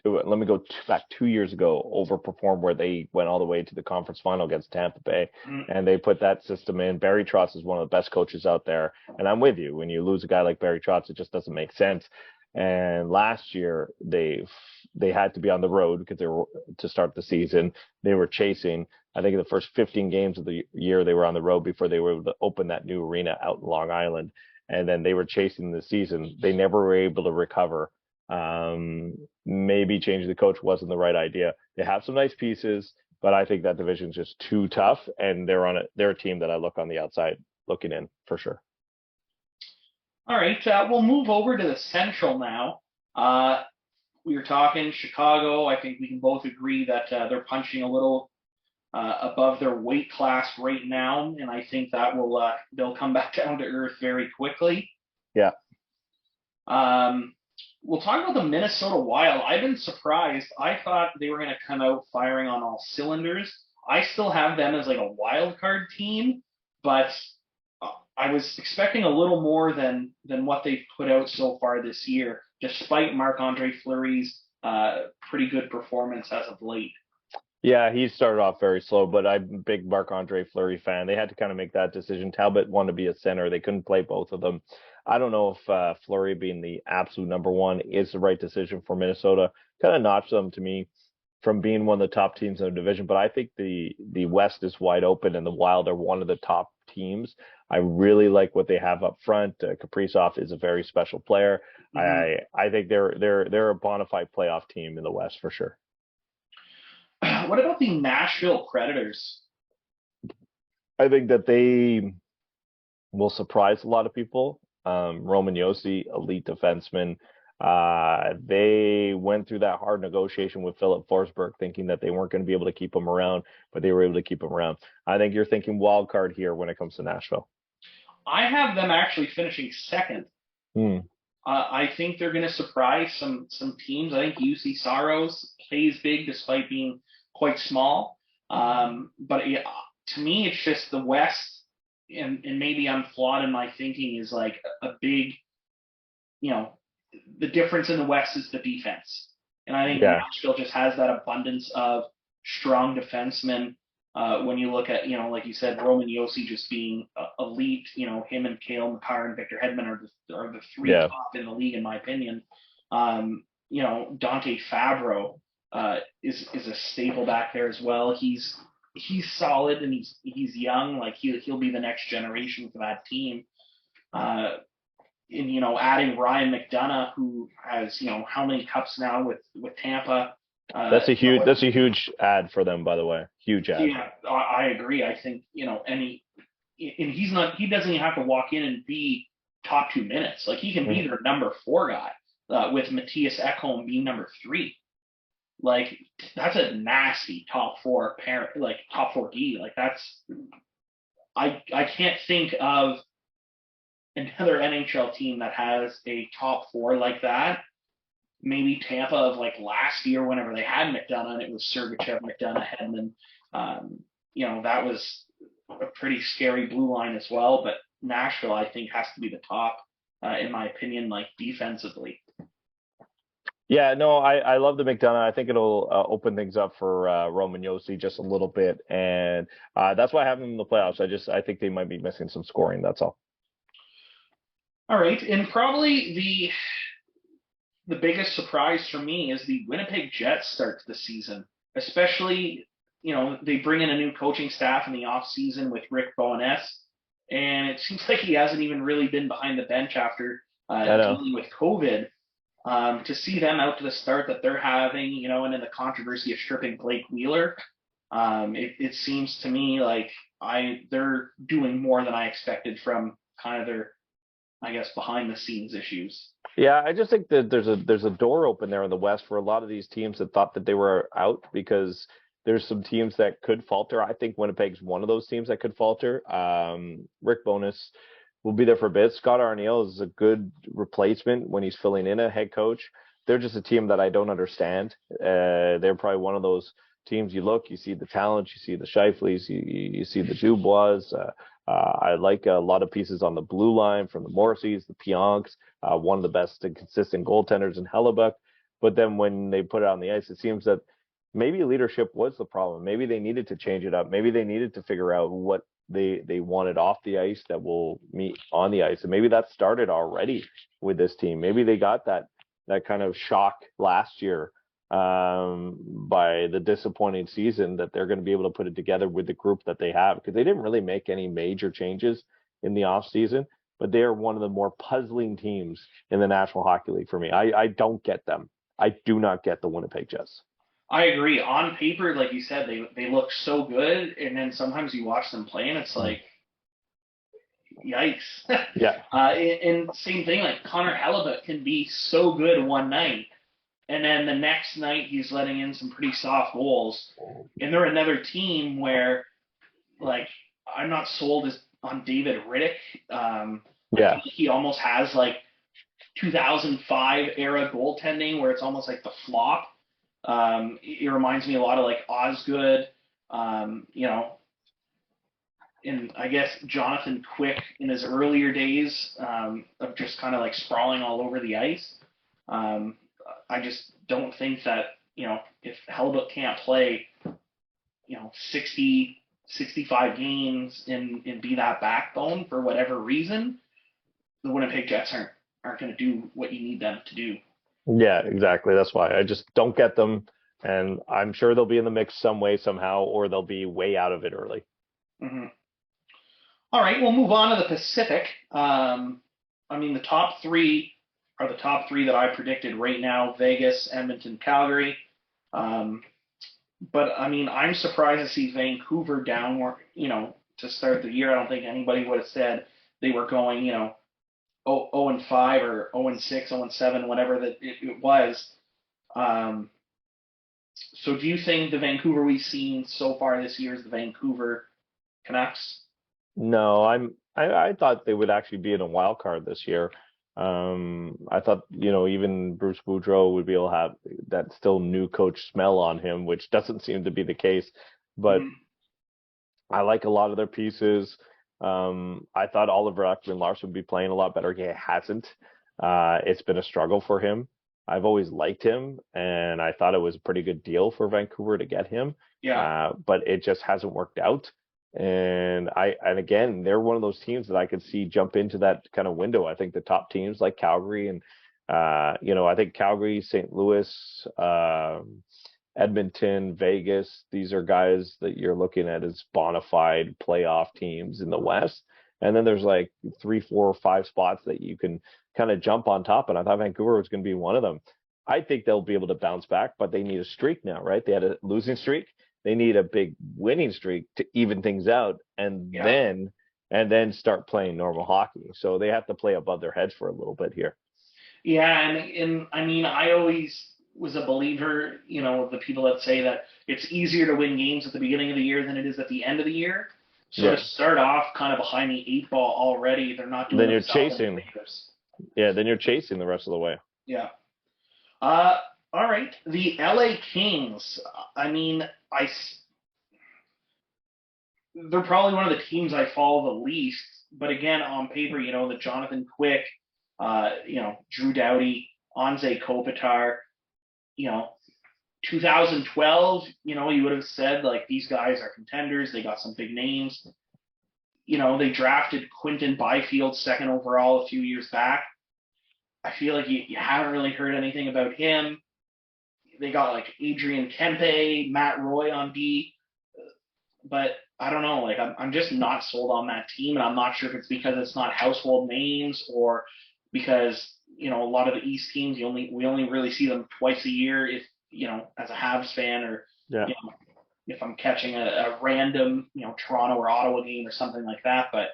Let me go back 2 years ago, overperformed where they went all the way to the conference final against Tampa Bay, and they put that system in. Barry Trotz is one of the best coaches out there, and I'm with you. When you lose a guy like Barry Trotz, it just doesn't make sense. And last year they had to be on the road because they were to start the season. They were chasing. I think in the first 15 games of the year they were on the road before they were able to open that new arena out in Long Island, and then they were chasing the season. They never were able to recover. Maybe changing the coach wasn't the right idea. They have some nice pieces, but I think that division's just too tough, and they're a team that I look on the outside looking in for sure. All right, we'll move over to the Central now. We were talking Chicago. I think we can both agree that they're punching a little above their weight class right now, and I think that they'll come back down to earth very quickly. Yeah. We'll talk about the Minnesota Wild. I've been surprised. I thought they were going to come out firing on all cylinders. I still have them as like a wild card team, but I was expecting a little more than what they've put out so far this year, despite Marc-Andre Fleury's pretty good performance as of late. Yeah, he started off very slow, but I'm a big Marc-Andre Fleury fan. They had to kind of make that decision. Talbot wanted to be a center. They couldn't play both of them. I don't know if Fleury being the absolute number one is the right decision for Minnesota. Kind of notched them to me from being one of the top teams in the division, but I think the West is wide open, and the Wild are one of the top teams. I really like what they have up front. Kaprizov is a very special player. Mm-hmm. I think they're a bona fide playoff team in the West for sure. What about the Nashville Predators? I think that they will surprise a lot of people. Roman Josi, elite defenseman. They went through that hard negotiation with Philip Forsberg, thinking that they weren't going to be able to keep him around, but they were able to keep him around. I think you're thinking wild card here when it comes to Nashville. I have them actually finishing second. I think they're going to surprise some teams. I think UC Saros plays big despite being quite small. But to me, it's just the West, and maybe I'm flawed in my thinking, is like a big, the difference in the West is the defense. And I think Yeah. Nashville just has that abundance of strong defensemen. When you look at, like you said, Roman Yossi just being elite, him and Cale Makar and Victor Hedman are the three Yeah. top in the league, in my opinion. Dante Fabro is a staple back there as well. He's solid and he's young. Like he'll be the next generation for that team. And adding Ryan McDonough, who has how many cups now with Tampa. That's a huge ad for them, by the way. Huge ad. Yeah, I agree. I think he doesn't even have to walk in and be top 2 minutes. Like he can be their number 4 guy, with Matthias Ekholm being number 3. Like that's a nasty top 4 parent, like top 4 D. Like that's I can't think of another NHL team that has a top 4 like that. Maybe Tampa of like last year, whenever they had McDonough, and it was Sergachev, McDonough, Hedman. That was a pretty scary blue line as well. But Nashville, I think, has to be the top, in my opinion, like defensively. Yeah, no, I love the McDonough. I think it'll open things up for Roman Yossi just a little bit, and that's why I have him in the playoffs. I think they might be missing some scoring. That's all. All right, and probably the biggest surprise for me is the Winnipeg Jets start to the season, especially, they bring in a new coaching staff in the offseason with Rick Bowness, and it seems like he hasn't even really been behind the bench after dealing with COVID. To see them out to the start that they're having, and in the controversy of stripping Blake Wheeler, it seems to me like they're doing more than I expected from kind of their, I guess, behind the scenes issues. Yeah, I just think that there's a door open there in the West for a lot of these teams that thought that they were out, because there's some teams that could falter. I think Winnipeg's one of those teams that could falter. Rick Bowness will be there for a bit. Scott Arniel is a good replacement when he's filling in a head coach. They're just a team that I don't understand. They're probably one of those teams you see the talent, you see the Scheifele's, you see the Dubois. I like a lot of pieces on the blue line from the Morrisseys, the Pionks, one of the best and consistent goaltenders in Hellebuck. But then when they put it on the ice, it seems that maybe leadership was the problem. Maybe they needed to change it up. Maybe they needed to figure out what they wanted off the ice that will meet on the ice. And maybe that started already with this team. Maybe they got that kind of shock last year by the disappointing season, that they're going to be able to put it together with the group that they have, because they didn't really make any major changes in the off season, but they are one of the more puzzling teams in the National Hockey League for me. I don't get them. I do not get the Winnipeg Jets. I agree. On paper, like you said, they look so good, and then sometimes you watch them play, and it's like, yikes. Yeah. And same thing, like Connor Hellebuck can be so good one night, and then the next night he's letting in some pretty soft goals. And they're another team where, like, I'm not sold on David Riddick. Yeah. He almost has like 2005 era goaltending where it's almost like the flop. It reminds me a lot of like Osgood, and I guess Jonathan Quick in his earlier days, of just kind of like sprawling all over the ice. I just don't think that, if Hellebuck can't play, 60, 65 games and be that backbone for whatever reason, the Winnipeg Jets aren't going to do what you need them to do. Yeah, exactly. That's why I just don't get them. And I'm sure they'll be in the mix some way, somehow, or they'll be way out of it early. Mm-hmm. All right, we'll move on to the Pacific. The top 3 are the top 3 that I predicted right now: Vegas, Edmonton, Calgary. But I'm surprised to see Vancouver down more, to start the year. I don't think anybody would have said they were going, 0-5 or 0-6, 0-7, whatever that it was. So do you think the Vancouver we've seen so far this year is the Vancouver Canucks? No, I thought they would actually be in a wild card this year. I thought, even Bruce Boudreau would be able to have that still new coach smell on him, which doesn't seem to be the case. But I like a lot of their pieces. I thought Oliver Ekman-Larsson would be playing a lot better. He hasn't. It's been a struggle for him. I've always liked him, and I thought it was a pretty good deal for Vancouver to get him. Yeah. But it just hasn't worked out. And again, they're one of those teams that I could see jump into that kind of window. I think the top teams like Calgary and I think Calgary, St. Louis, Edmonton, Vegas, these are guys that you're looking at as bona fide playoff teams in the West. And then there's like 3, 4, 5 spots that you can kind of jump on top. And I thought Vancouver was going to be one of them. I think they'll be able to bounce back, but they need a streak now, right? They had a losing streak. They need a big winning streak to even things out, and then start playing normal hockey. So they have to play above their heads for a little bit here. Yeah, and I mean, I always was a believer, of the people that say that it's easier to win games at the beginning of the year than it is at the end of the year. So to start off kind of behind the 8 ball already, they're not doing. Then you're chasing. Yeah, then you're chasing the rest of the way. Yeah. All right, the LA Kings. I mean, they're probably one of the teams I follow the least. But again, on paper, the Jonathan Quick, Drew Doughty, Anze Kopitar, 2012, you would have said, like, these guys are contenders. They got some big names. They drafted Quinton Byfield 2nd overall a few years back. I feel like you haven't really heard anything about him. They got, like, Adrian Kempe, Matt Roy on D. But I don't know. Like, I'm just not sold on that team, and I'm not sure if it's because it's not household names or because, a lot of the East teams, we only really see them twice a year if, as a Habs fan or, if I'm catching a random, Toronto or Ottawa game or something like that. But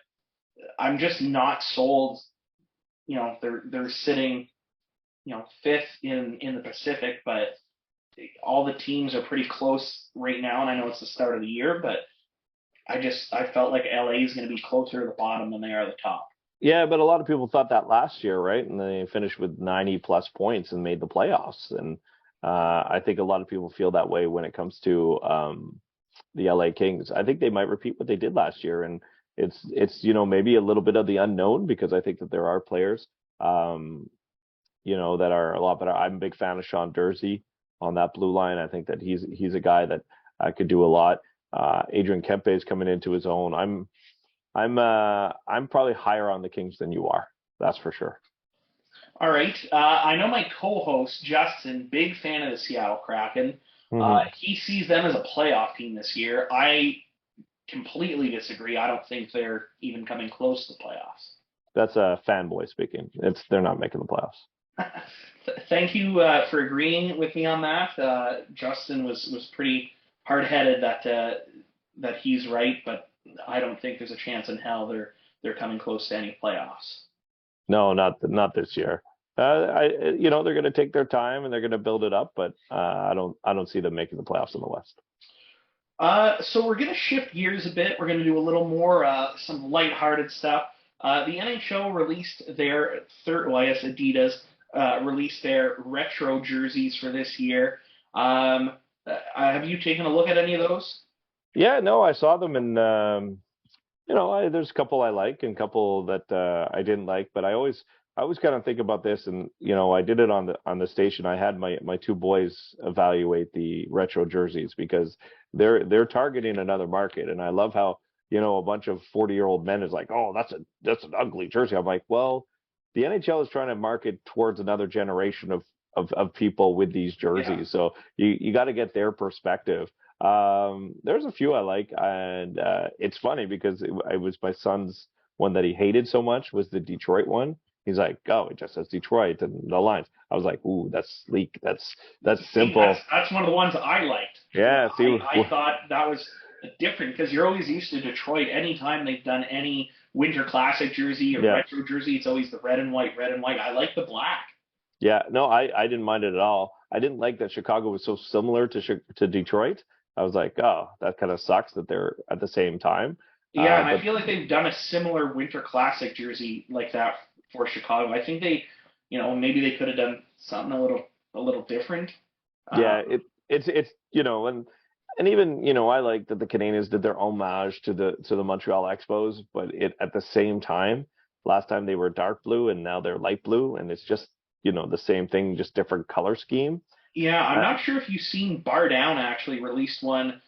I'm just not sold. They're sitting, 5th in the Pacific, but all the teams are pretty close right now, and I know it's the start of the year, but I felt like LA is going to be closer to the bottom than they are the top. Yeah, but a lot of people thought that last year, right? And they finished with 90 plus points and made the playoffs. And I think a lot of people feel that way when it comes to the LA Kings. I think they might repeat what they did last year, and it's maybe a little bit of the unknown, because I think that there are players that are a lot better. I'm a big fan of Sean Dursey on that blue line. I think that he's a guy that could do a lot. Adrian Kempe is coming into his own. I'm probably higher on the Kings than you are. That's for sure. All right. I know my co-host Justin, big fan of the Seattle Kraken. He sees them as a playoff team this year. I completely disagree. I don't think they're even coming close to the playoffs. That's a fanboy speaking. They're not making the playoffs. Thank you for agreeing with me on that. Justin was pretty hard-headed that he's right, but I don't think there's a chance in hell they're coming close to any playoffs. No, not this year. They're going to take their time and they're going to build it up, but I don't see them making the playoffs in the West. So we're going to shift gears a bit. We're going to do a little more some lighthearted stuff. The NHL released their Adidas released their retro jerseys for this year. Have you taken a look at any of those? Yeah, no, I saw them, and there's a couple I like and a couple that I didn't like, but I always kind of think about this, and I did it on the station. I had my 2 boys evaluate the retro jerseys because they're targeting another market, and I love how a bunch of 40-year-old men is like, oh, that's an ugly jersey. I'm like, well, the NHL is trying to market towards another generation of people with these jerseys, yeah. So you got to get their perspective. There's a few I like, and it's funny because it was my son's one that he hated so much was the Detroit one. He's like, oh, it just says Detroit and the lines. I was like, ooh, that's sleek. That's simple. That's one of the ones I liked. Yeah. See, I thought that was different because you're always used to Detroit. Anytime they've done any Winter Classic jersey or retro jersey, it's always the red and white. I like the black. Yeah. No, I didn't mind it at all. I didn't like that Chicago was so similar to Detroit. I was like, oh, that kind of sucks that they're at the same time. Yeah, and I feel like they've done a similar Winter Classic jersey like that for Chicago. I think they, maybe they could have done something a little different. Yeah, it's and even I like that the Canadiens did their homage to the Montreal Expos, but at the same time, last time they were dark blue and now they're light blue, and it's just the same thing, just different color scheme. Yeah, I'm Uh, not sure if you've seen Bar Down actually released one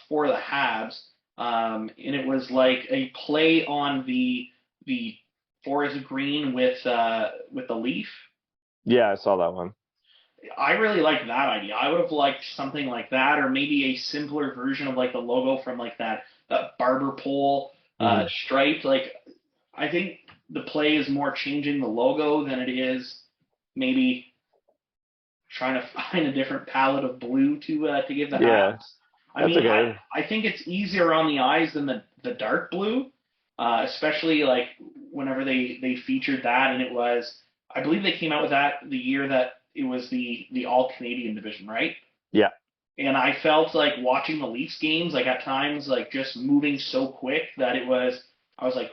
for the Habs, and it was like a play on the forest green with the leaf. yeah, I saw that one. I really like that idea. I would have liked something like that, or maybe a simpler version of like the logo from like that barber pole Hmm. stripe. Like I think the play is more changing the logo than it is maybe trying to find a different palette of blue to give the Yeah, Habs. I that's mean, okay. I think it's easier on the eyes than the dark blue, especially like whenever they featured that, and it was I believe they came out with that the year that it was the All Canadian division, right? Yeah, And I felt like watching the Leafs games, like at times, like just moving so quick that I was like,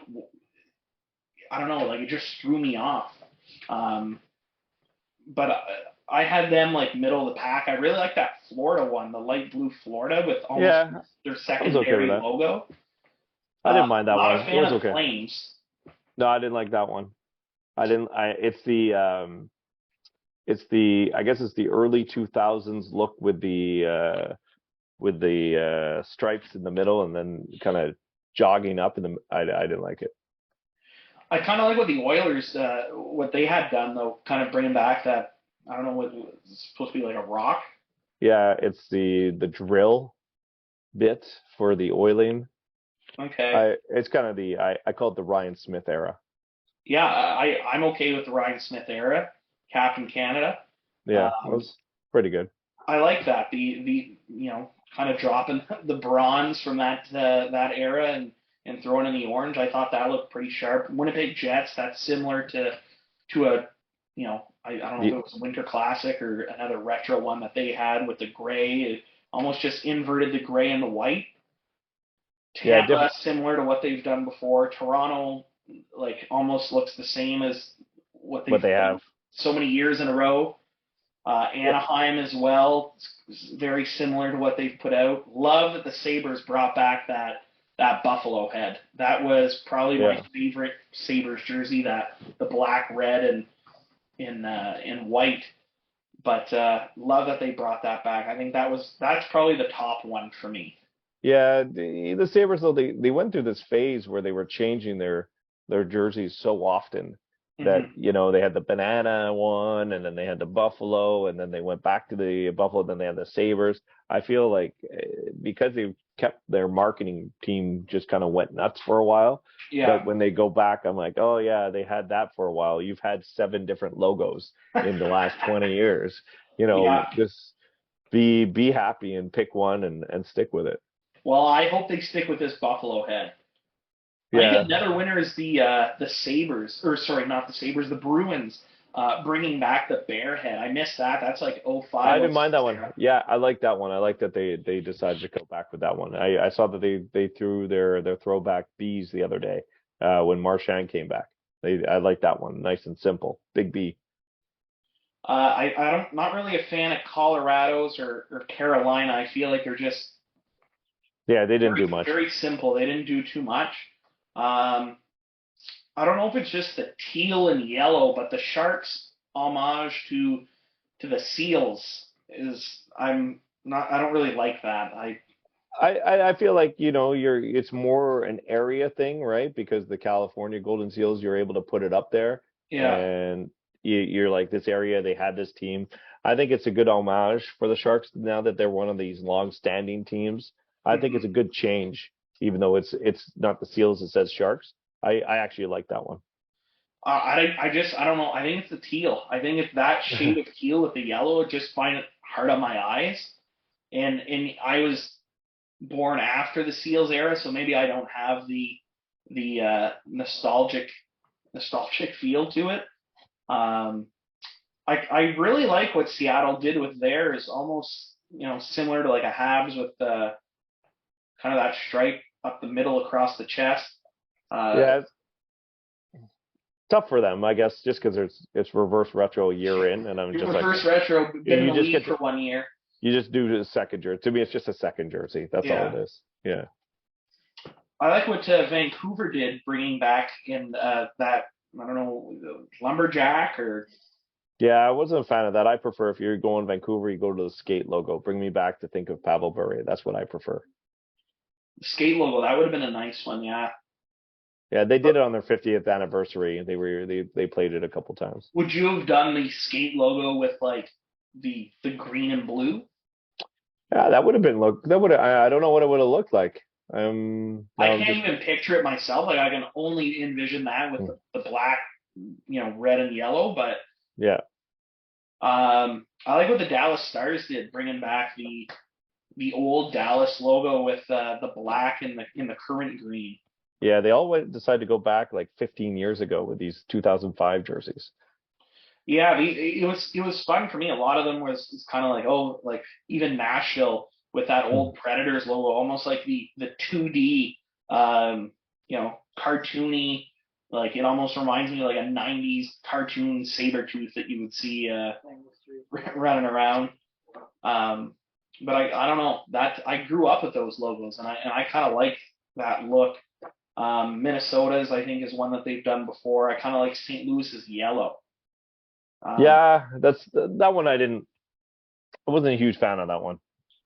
I don't know, like it just threw me off. Um, but I had them like middle of the pack. I really like that Florida one, the light blue Florida with almost yeah, their I was okay with secondary that. logo. I didn't mind that Not a one. It fan was of the okay. Flames. No, I didn't like that one. I didn't. It's the I guess it's the early 2000s look with the stripes in the middle and then kind of jogging up in the. I didn't like it. I kind of like what the Oilers, what they had done though, kind of bringing back that I don't know what it's supposed to be like a rock. Yeah, it's the drill bit for the oiling. Okay, It's kind of I call it the Ryan Smith era. yeah, I'm okay with the Ryan Smith era, Captain Canada. Yeah, it Um, was pretty good. I like that the kind of dropping the bronze from that era and throwing in the orange. I thought that looked pretty sharp. Winnipeg Jets. That's similar to a I don't know if it The, was a Winter Classic or another retro one that they had with the gray. It almost just inverted the gray and the white. yeah, Tampa similar to what they've done before. Toronto like almost looks the same as what what they've they done have. so many years in a row. Yeah, Anaheim as well, it's very similar to what they've put out. Love that the Sabres brought back that buffalo head. That was probably my yeah. favorite Sabres jersey. That the black, red, and in white. But love that they brought that back. I think that's probably the top one for me. Yeah, the Sabres though they went through this phase where they were changing their jerseys so often that Hmm. they had the banana one and then they had the buffalo and then they went back to the buffalo then they had the Sabres. I feel like because they kept their marketing team just kind of went nuts for a while Yeah. that when they go back I'm like, "Oh yeah, they had that for a while. You've had 7 different logos in the last 20 years. Yeah. Just be happy and pick one and stick with it." Well, I hope they stick with this buffalo head. I think Yeah, another winner is the Sabres, or sorry, not the Sabres, the Bruins, bringing back the bear head. I missed that. That's like I '05, didn't mind '06 that one. era. Yeah, I like that one. I like that they decided to go back with that one. I saw that they threw their throwback bees the other day when Marchand came back. I like that one. Nice and simple. Big B. I don't not really a fan of Colorado's or Carolina. I feel like they're just Yeah, they didn't very do much. very simple. They didn't do too much. Um, I don't know if it's just the teal and yellow, but the Sharks homage to the Seals is I don't really like that. I feel like it's more an area thing, right? Because the California Golden Seals, you're able to put it up there, Yeah. and you're like this area. They had this team. I think it's a good homage for the Sharks now that they're one of these long-standing teams. I think it's a Mhm. good change, even though it's not the Seals. It says Sharks. I actually like that one. I don't know. I think it's the teal. I think it's that shade of teal with the yellow. I just find it hard on my eyes. And I was born after the Seals era, so maybe I don't have the nostalgic feel to it. Um, I really like what Seattle did with theirs, almost similar to like a Habs with kind of that stripe up the middle across the chest. Uh, Yeah, it's tough for them, I guess, just because it's reverse retro a year in, and I'm just like, Reverse retro, been in you the just league get for to 1 year. you just do the second jersey. To me, it's just a second jersey. That's all Yeah. it is. Yeah. I like what Vancouver did, bringing back in that I don't know lumberjack or Yeah, I wasn't a fan of that. I prefer if you're going Vancouver, you go to the skate logo. Bring me back to think of Pavel Bure. That's what I prefer. The skate logo, that would have been a nice one, yeah. Yeah, they did it on their 50th anniversary. They played it a couple times. Would you have done the skate logo with like the green and blue? Yeah, that would have been look. That would I don't know what it would have looked like. I Now I'm can't just even picture it myself. Like I can only envision that with the black, red and yellow. But yeah. I like what the Dallas Stars did, bringing back the old Dallas logo with the black and the current green. Yeah, they all decided to go back like 15 years ago with these 2005 jerseys. Yeah, it was fun for me. A lot of them was kind of like, oh, like even Nashville with that Hmm. old Predators logo, almost like the 2D, cartoony. Like it almost reminds me of like a '90s cartoon saber tooth that you would see running around. Um, but I don't know that I grew up with those logos and I kind of like that look. Minnesota's I think is one that they've done before. I kind of like St. Louis's yellow. Um, Yeah, that's that one. I wasn't a huge fan of that one.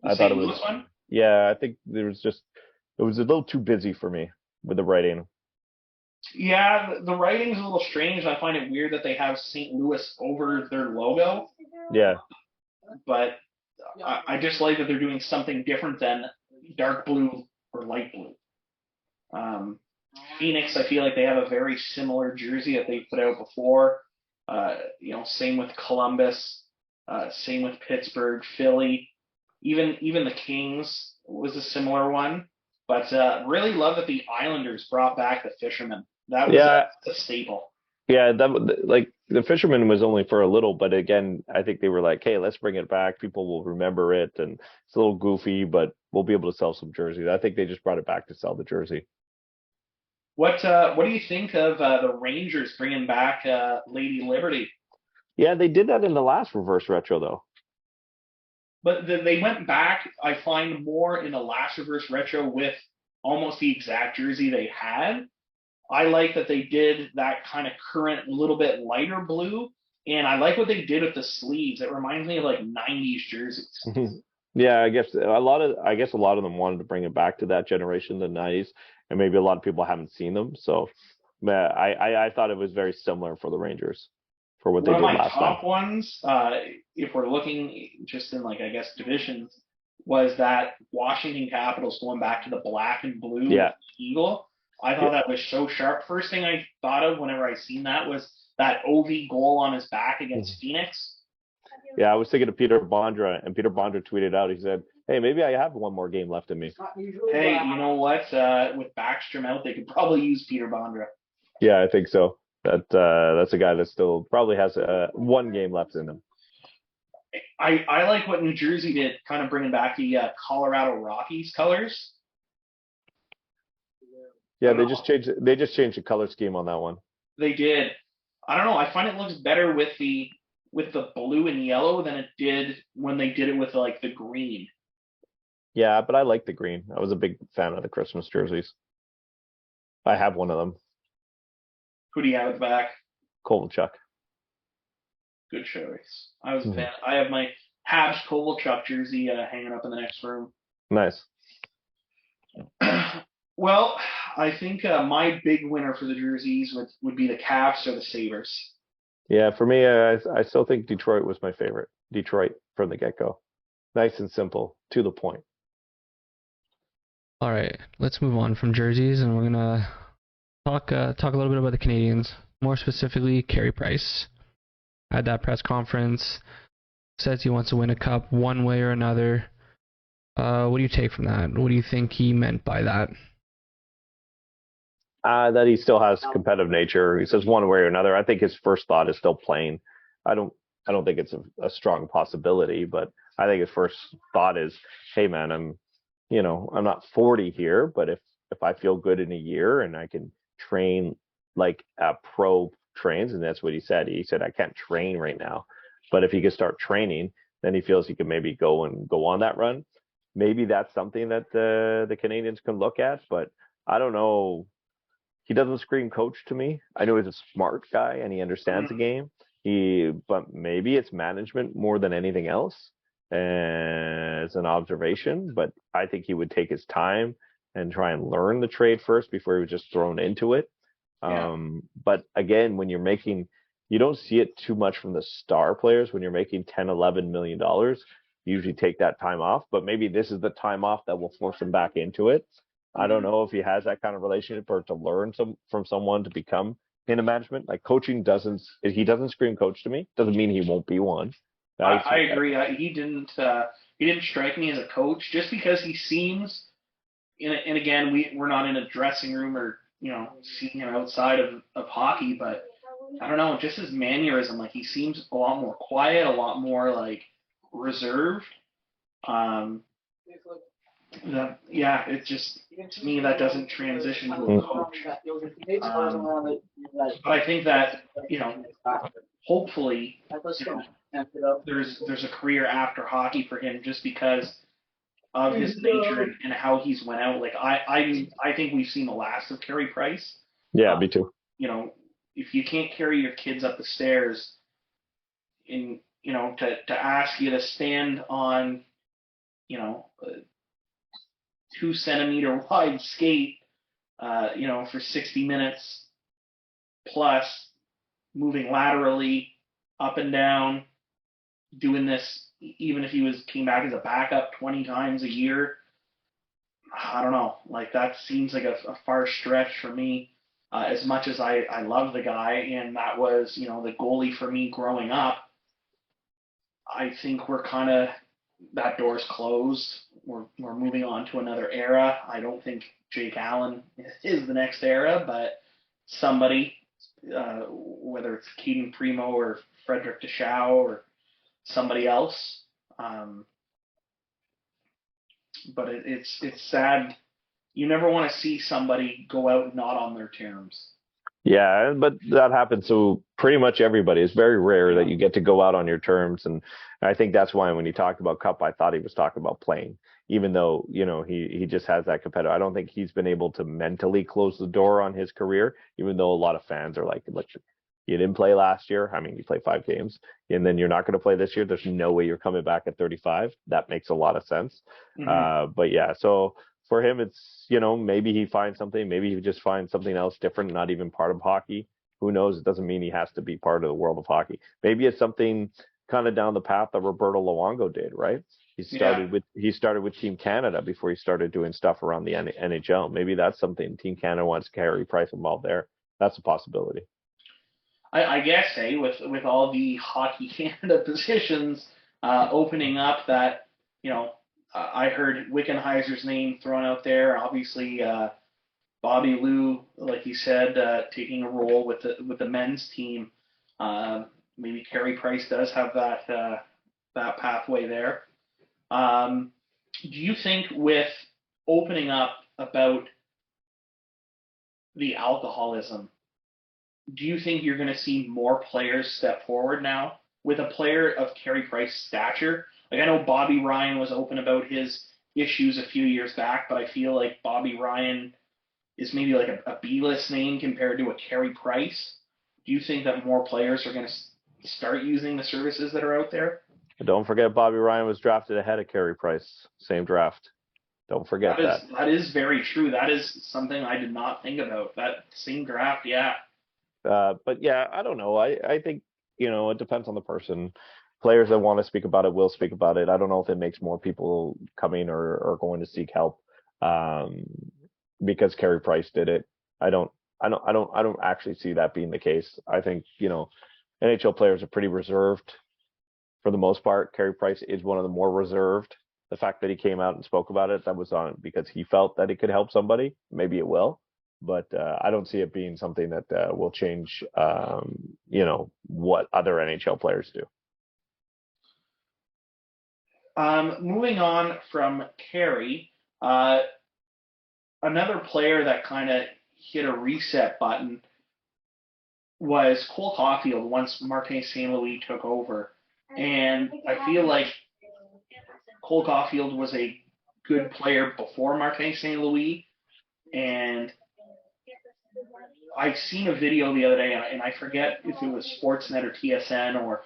the I thought it St. Louis was. one. Yeah, I think it was a little too busy for me with the writing. Yeah, the writing's a little strange. I find it weird that they have St. Louis over their logo, Yeah, but I just like that they're doing something different than dark blue or light blue. Um, Phoenix, I feel like they have a very similar jersey that they put out before. Same with Columbus, same with Pittsburgh, Philly, even the Kings was a similar one. But really love that the Islanders brought back the Fishermen. That was yeah, a staple. yeah. Like the Fisherman was only for a little, but again, I think they were like, "Hey, let's bring it back. People will remember it, and it's a little goofy, but we'll be able to sell some jerseys." I think they just brought it back to sell the jersey. What do you think of the Rangers bringing back Lady Liberty? Yeah, they did that in the last reverse retro though. But they went back. I find more in the last reverse retro with almost the exact jersey they had. I like that they did that kind of current, little bit lighter blue, and I like what they did with the sleeves. It reminds me of like '90s jerseys. Yeah, I guess a lot of them wanted to bring it back to that generation, the '90s, and maybe a lot of people haven't seen them. So, yeah, I thought it was very similar for the Rangers for what they One of did my last time. top ones, if we're looking just in like I guess divisions, was that Washington Capitals going back to the black and blue with Yeah, the eagle. I yeah, thought that was so sharp. First thing I thought of whenever I seen that was that OV goal on his back against Phoenix. yeah. I was thinking of Peter Bondra, and Peter Bondra tweeted out. He said, "Hey, maybe I have one more game left in me." Hey, you know what? With Backstrom out, they could probably use Peter Bondra. Yeah, I think so. That's a guy that still probably has one game left in him. I like what New Jersey did, kind of bringing back the Colorado Rockies colors. I Yeah, don't know. they just changed the color scheme on that one. They did. I don't know. I find it looks better with the blue and yellow than it did when they did it with like the green. Yeah, but I like the green. I was a big fan of the Christmas jerseys. I have one of them, Who do you have at the back? Kovalchuk. Good choice. I was a Mhm. fan. I have my Habs Kovalchuk jersey hanging up in the next room. Nice. Well, I think my big winner for the jerseys would be the Caps or the Sabres. Yeah, for me, I still think Detroit was my favorite. Detroit from the get-go. Nice and simple, to the point. All right, let's move on from jerseys, and we're gonna talk a little bit about the Canadians, more specifically Carey Price. At that press conference, says he wants to win a cup one way or another. What do you take from that? What do you think he meant by that? That he still has competitive nature. He says one way or another. I think his first thought is still playing. I don't I don't think it's a strong possibility, but I think his first thought is, hey man, I'm not 40 here, but if I feel good in a year and I can train like a pro trains, and that's what he said. He said, I can't train right now, but if he could start training, then he feels he can maybe go on that run. Maybe that's something that the Canadians can look at, but I don't know. He doesn't scream coach to me. I know he's a smart guy and he understands the game, But maybe it's management more than anything else as an observation. But I think he would take his time and try and learn the trade first before he was just thrown into it. Yeah. But again, when you're making, you don't see it too much from the star players. When you're making 10, $11 million, you usually take that time off. But maybe this is the time off that will force him back into it. I don't know if he has that kind of relationship or to learn from someone to become into management. Like coaching he doesn't scream coach to me. Doesn't mean he won't be one. I agree. He didn't strike me as a coach just because he seems. And again, we're not in a dressing room or seeing him outside of hockey, but I don't know, just his mannerism, like he seems a lot more quiet, a lot more like reserved. Um, it's just to me that doesn't transition to a coach. But I think that hopefully there's a career after hockey for him just because of his nature and how he's went out. Like I think we've seen the last of Carey Price. Yeah, me too. If you can't carry your kids up the stairs, to ask you to stand on, a 2 centimeter wide skate, for 60 minutes plus, moving laterally up and down, doing this even if he came back as a backup 20 times a year. I don't know. Like that seems like a far stretch for me. As much as I love the guy, and that was the goalie for me growing up, I think we're kind of that door's closed. We're moving on to another era. I don't think Jake Allen is the next era, but somebody, whether it's Keaton Primo or Frederick Deschaux or somebody else. But it's sad. You never want to see somebody go out not on their terms. Yeah, but that happens to pretty much everybody. It's very rare that you get to go out on your terms, and I think that's why when he talked about Cup, I thought he was talking about playing, even though he just has that competitive. I don't think he's been able to mentally close the door on his career, even though a lot of fans are like, "Look, you didn't play last year. I mean, you played 5 games, and then you're not going to play this year. There's no way you're coming back at 35." That makes a lot of sense. But yeah, so for him, it's, maybe he finds something. Maybe he just finds something else different, not even part of hockey. Who knows? It doesn't mean he has to be part of the world of hockey. Maybe it's something kind of down the path that Roberto Luongo did, right? He started with Team Canada before he started doing stuff around the NHL. Maybe that's something Team Canada wants Carey Price involved there. That's a possibility. I guess, hey, with all the Hockey Canada positions opening up, that I heard Wickenheiser's name thrown out there. Obviously, Bobby Lou, like you said, taking a role with the men's team. Maybe Carey Price does have that pathway there. Do you think with opening up about the alcoholism, do you think you're going to see more players step forward now with a player of Carey Price's stature? Like I know Bobby Ryan was open about his issues a few years back, but I feel like Bobby Ryan is maybe like a B-list name compared to a Carey Price. Do you think that more players are going to start using the services that are out there? Don't forget Bobby Ryan was drafted ahead of Carey Price, same draft. Don't forget that. That is very true. That is something I did not think about. That same draft, yeah. But yeah, I don't know. I think, it depends on the person. Players that want to speak about it will speak about it. I don't know if it makes more people coming or going to seek help because Carey Price did it. I don't actually see that being the case. I think, NHL players are pretty reserved for the most part. Carey Price is one of the more reserved. The fact that he came out and spoke about it, that was on because he felt that it could help somebody. Maybe it will. But I don't see it being something that will change, what other NHL players do. Moving on from Carey, another player that kind of hit a reset button was Cole Caulfield once Martin St. Louis took over. And I feel like Cole Caulfield was a good player before Martin St. Louis. And I've seen a video the other day, and I forget if it was Sportsnet or TSN or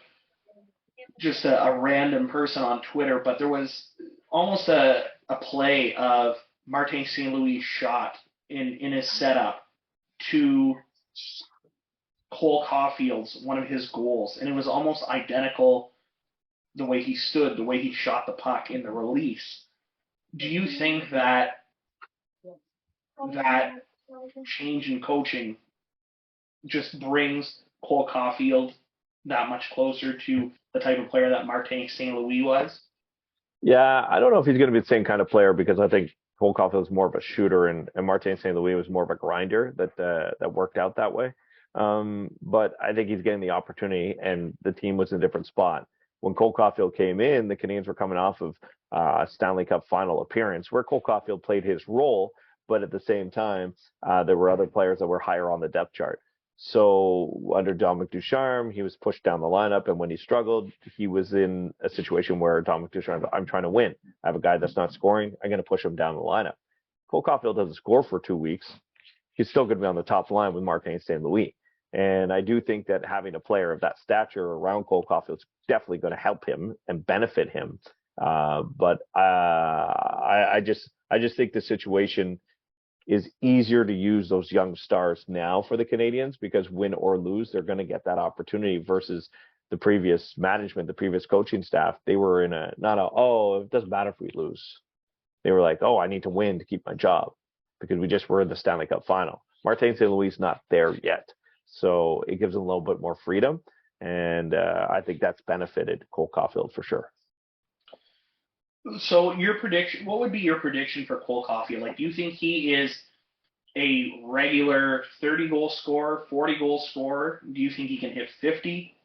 just a random person on Twitter, but there was almost a play of Martin St. Louis' shot in his setup to Cole Caulfield's, one of his goals, and it was almost identical the way he stood, the way he shot the puck in the release. Do you think that that change in coaching just brings Cole Caulfield that much closer to the type of player that Martin St. Louis was? Yeah, I don't know if he's going to be the same kind of player because I think Cole Caulfield is more of a shooter and Martin St. Louis was more of a grinder that worked out that way. But I think he's getting the opportunity, and the team was in a different spot. When Cole Caulfield came in, the Canadiens were coming off of a Stanley Cup final appearance where Cole Caulfield played his role, but at the same time, there were other players that were higher on the depth chart. So under Dominic Ducharme, he was pushed down the lineup, and when he struggled, he was in a situation where Dominic Ducharme, I'm trying to win. I have a guy that's not scoring. I'm going to push him down the lineup. Cole Caulfield doesn't score for 2 weeks. He's still going to be on the top line with Martin St. Louis. And I do think that having a player of that stature around Cole Caulfield is definitely going to help him and benefit him. But I just think the situation is easier to use those young stars now for the Canadiens because win or lose, they're going to get that opportunity versus the previous management, the previous coaching staff. They were in it doesn't matter if we lose. They were like, I need to win to keep my job because we just were in the Stanley Cup final. Martin St. Louis is not there yet. So it gives them a little bit more freedom. And I think that's benefited Cole Caulfield for sure. So your prediction, what would be your prediction for Cole Caulfield? Like, do you think he is a regular 30-goal scorer, 40-goal scorer? Do you think he can hit 50?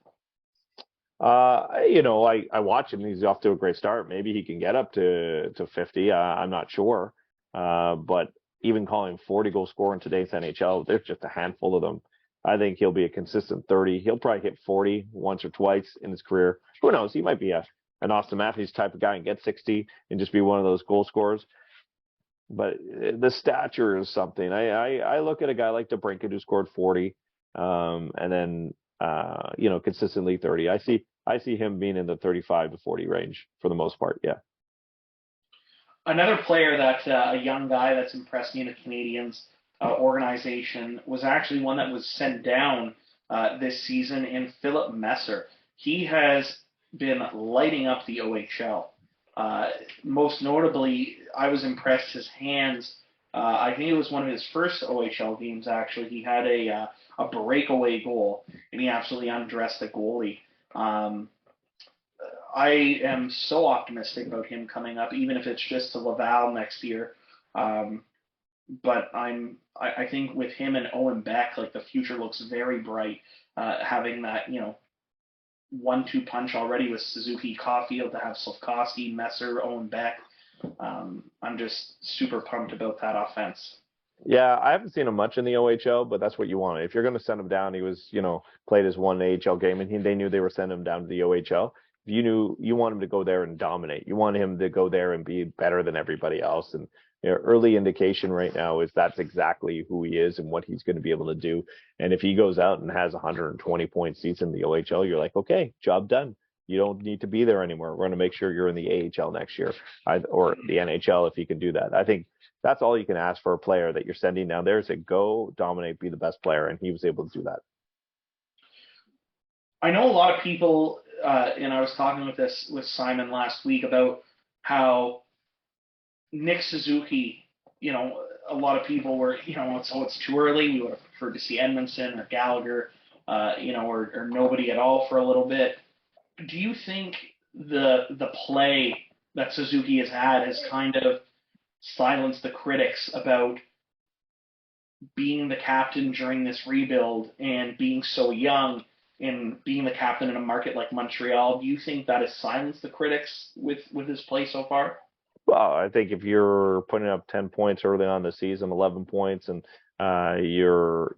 I watch him. He's off to a great start. Maybe he can get up to 50. I'm not sure. But even calling 40-goal scorer in today's NHL, there's just a handful of them. I think he'll be a consistent 30. He'll probably hit 40 once or twice in his career. Who knows? He might be an Austin Matthews type of guy and get 60 and just be one of those goal scorers. But the stature is something. I look at a guy like DeBrincat who scored 40, and then consistently 30. I see him being in the 35 to 40 range for the most part. Yeah. Another player that's a young guy that's impressed me in the Canadiens organization was actually one that was sent down this season in Philip Messer. He has been lighting up the OHL. Most notably, I was impressed his hands. I think it was one of his first OHL games, actually. He had a breakaway goal, and he absolutely undressed the goalie. I am so optimistic about him coming up, even if it's just to Laval next year. But I think with him and Owen Beck, like the future looks very bright. Having that 1-2 punch already with Suzuki, Caulfield, to have Slafkovsky, Messer, Owen Beck. I'm just super pumped about that offense. Yeah, I haven't seen him much in the OHL, but that's what you want. If you're going to send him down, he was, played his one AHL game, and they knew they were sending him down to the OHL. You want him to go there and dominate. You want him to go there and be better than everybody else. And early indication right now is that's exactly who he is and what he's going to be able to do. And if he goes out and has 120 point season in the OHL, you're like, okay, job done. You don't need to be there anymore. We're going to make sure you're in the AHL next year, or the NHL if he can do that. I think that's all you can ask for a player that you're sending down there is to go dominate, be the best player, and he was able to do that. I know a lot of people, and I was talking with Simon last week about how Nick Suzuki, a lot of people were, it's too early. We would have preferred to see Edmondson or Gallagher, or nobody at all for a little bit. Do you think the play that Suzuki has had has kind of silenced the critics about being the captain during this rebuild and being so young and being the captain in a market like Montreal? Do you think that has silenced the critics with his play so far? Well, I think if you're putting up 10 points early on the season, 11 points, and you're,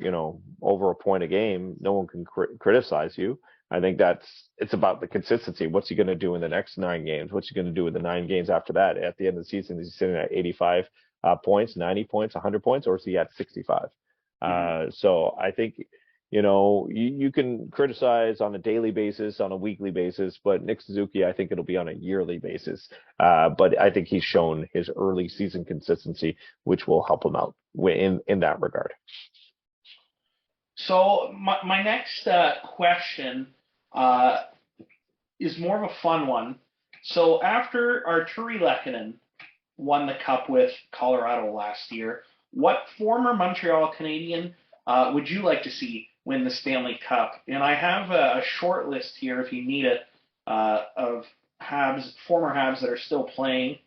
over a point a game, no one can criticize you. I think it's about the consistency. What's he going to do in the next 9 games? What's he going to do in the 9 games after that? At the end of the season, is he sitting at 85 points, 90 points, 100 points, or is he at 65? So I think, you can criticize on a daily basis, on a weekly basis, but Nick Suzuki, I think it'll be on a yearly basis. But I think he's shown his early season consistency, which will help him out in that regard. So my next question is more of a fun one. So after Arturi Lehkonen won the Cup with Colorado last year, what former Montreal Canadian would you like to see win the Stanley Cup? And I have a short list here, if you need it, of former Habs that are still playing.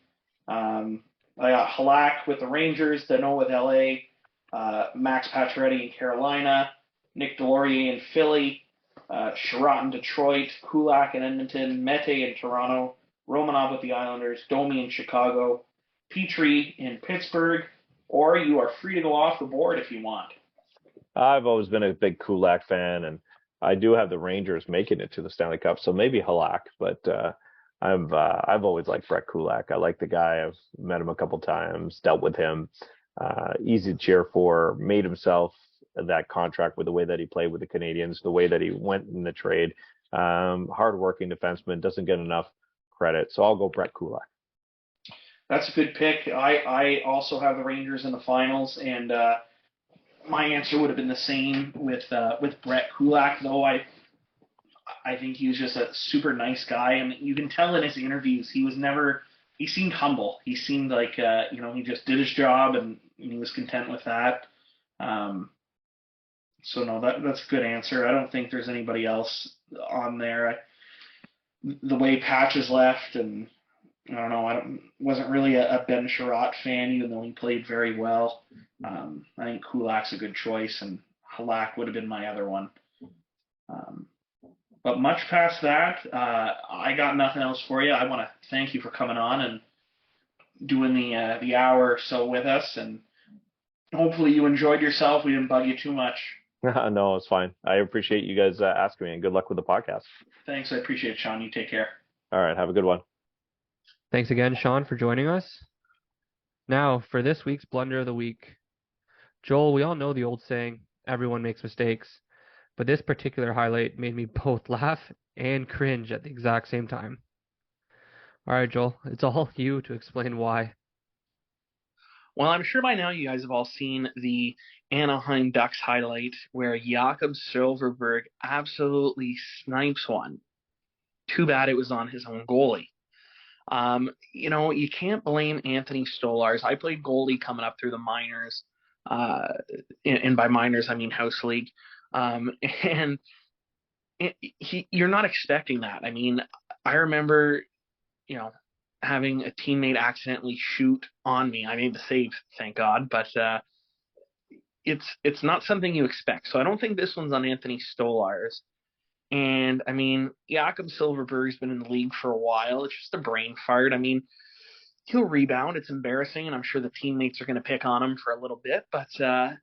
I got Halak with the Rangers, Danault with LA, Max Pacioretty in Carolina, Nick Delorier in Philly, Sherratt in Detroit, Kulak in Edmonton, Mete in Toronto, Romanov with the Islanders, Domi in Chicago, Petrie in Pittsburgh, or you are free to go off the board if you want. I've always been a big Kulak fan, and I do have the Rangers making it to the Stanley Cup, so maybe Halak, but I've always liked Brett Kulak. I like the guy. I've met him a couple times, dealt with him. Easy to cheer for. Made himself that contract with the way that he played with the Canadians, the way that he went in the trade. Hardworking defenseman, doesn't get enough credit, so I'll go Brett Kulak. That's a good pick. I also have the Rangers in the finals, and my answer would have been the same with Brett Kulak, though I think he was just a super nice guy. I mean, you can tell in his interviews he seemed humble. He seemed like he just did his job and he was content with that. So no, that's a good answer. I don't think there's anybody else on there. The way Patch has left, and I don't know. Wasn't really a Ben Sherratt fan, even though he played very well. I think Kulak's a good choice, and Halak would have been my other one. But much past that, I got nothing else for you. I want to thank you for coming on and doing the hour or so with us, and hopefully you enjoyed yourself. We didn't bug you too much. No, it's fine. I appreciate you guys asking me, and good luck with the podcast. Thanks. I appreciate it, Sean. You take care. All right. Have a good one. Thanks again, Sean, for joining us. Now, for this week's Blunder of the Week. Joel, we all know the old saying, everyone makes mistakes, but this particular highlight made me both laugh and cringe at the exact same time. All right, Joel, it's all you to explain why. Well, I'm sure by now you guys have all seen the Anaheim Ducks highlight where Jakob Silfverberg absolutely snipes one. Too bad it was on his own goalie. You can't blame Anthony Stolarz. I played goalie coming up through the minors, and by minors I mean house league. And you're not expecting that. I mean, I remember, having a teammate accidentally shoot on me. I made the save, thank God, but it's not something you expect. So I don't think this one's on Anthony Stolarz. And I mean, Jakob Silfverberg's been in the league for a while. It's just a brain fart. I mean, he'll rebound. It's embarrassing, and I'm sure the teammates are going to pick on him for a little bit. But I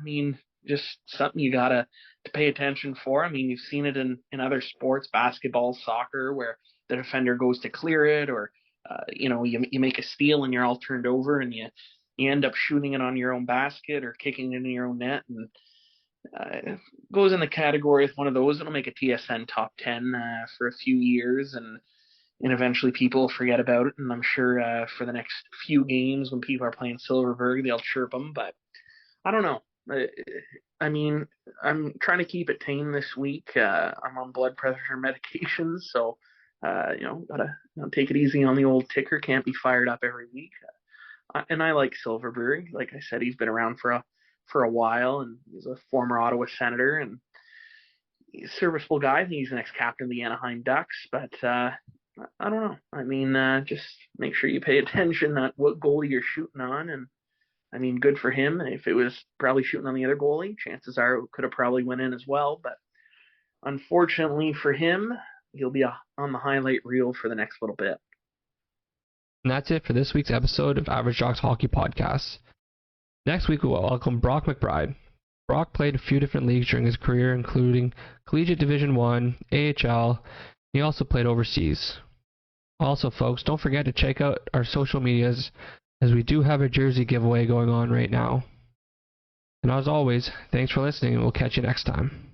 mean, just something you gotta to pay attention for. I mean, you've seen it in other sports, basketball, soccer, where the defender goes to clear it, or you make a steal and you're all turned over, and you end up shooting it on your own basket or kicking it in your own net, and it goes in the category of one of those that'll make a TSN top 10 for a few years, and eventually people forget about it. And I'm sure for the next few games when people are playing Silfverberg, they'll chirp him. But I don't know. I mean, I'm trying to keep it tame this week. I'm on blood pressure medications, so gotta take it easy on the old ticker. Can't be fired up every week. And I like Silfverberg. Like I said, he's been around for a while, and he's a former Ottawa Senator, and he's a serviceable guy. I think he's the next captain of the Anaheim Ducks. But I don't know. I mean, just make sure you pay attention at what goalie you're shooting on, and I mean, good for him. If it was probably shooting on the other goalie, chances are it could have probably went in as well. But unfortunately for him, he'll be on the highlight reel for the next little bit. And that's it for this week's episode of Average Jocks Hockey Podcast. Next week, we'll welcome Brock McBride. Brock played a few different leagues during his career, including Collegiate Division I, AHL. He also played overseas. Also, folks, don't forget to check out our social medias, as we do have a jersey giveaway going on right now. And as always, thanks for listening, and we'll catch you next time.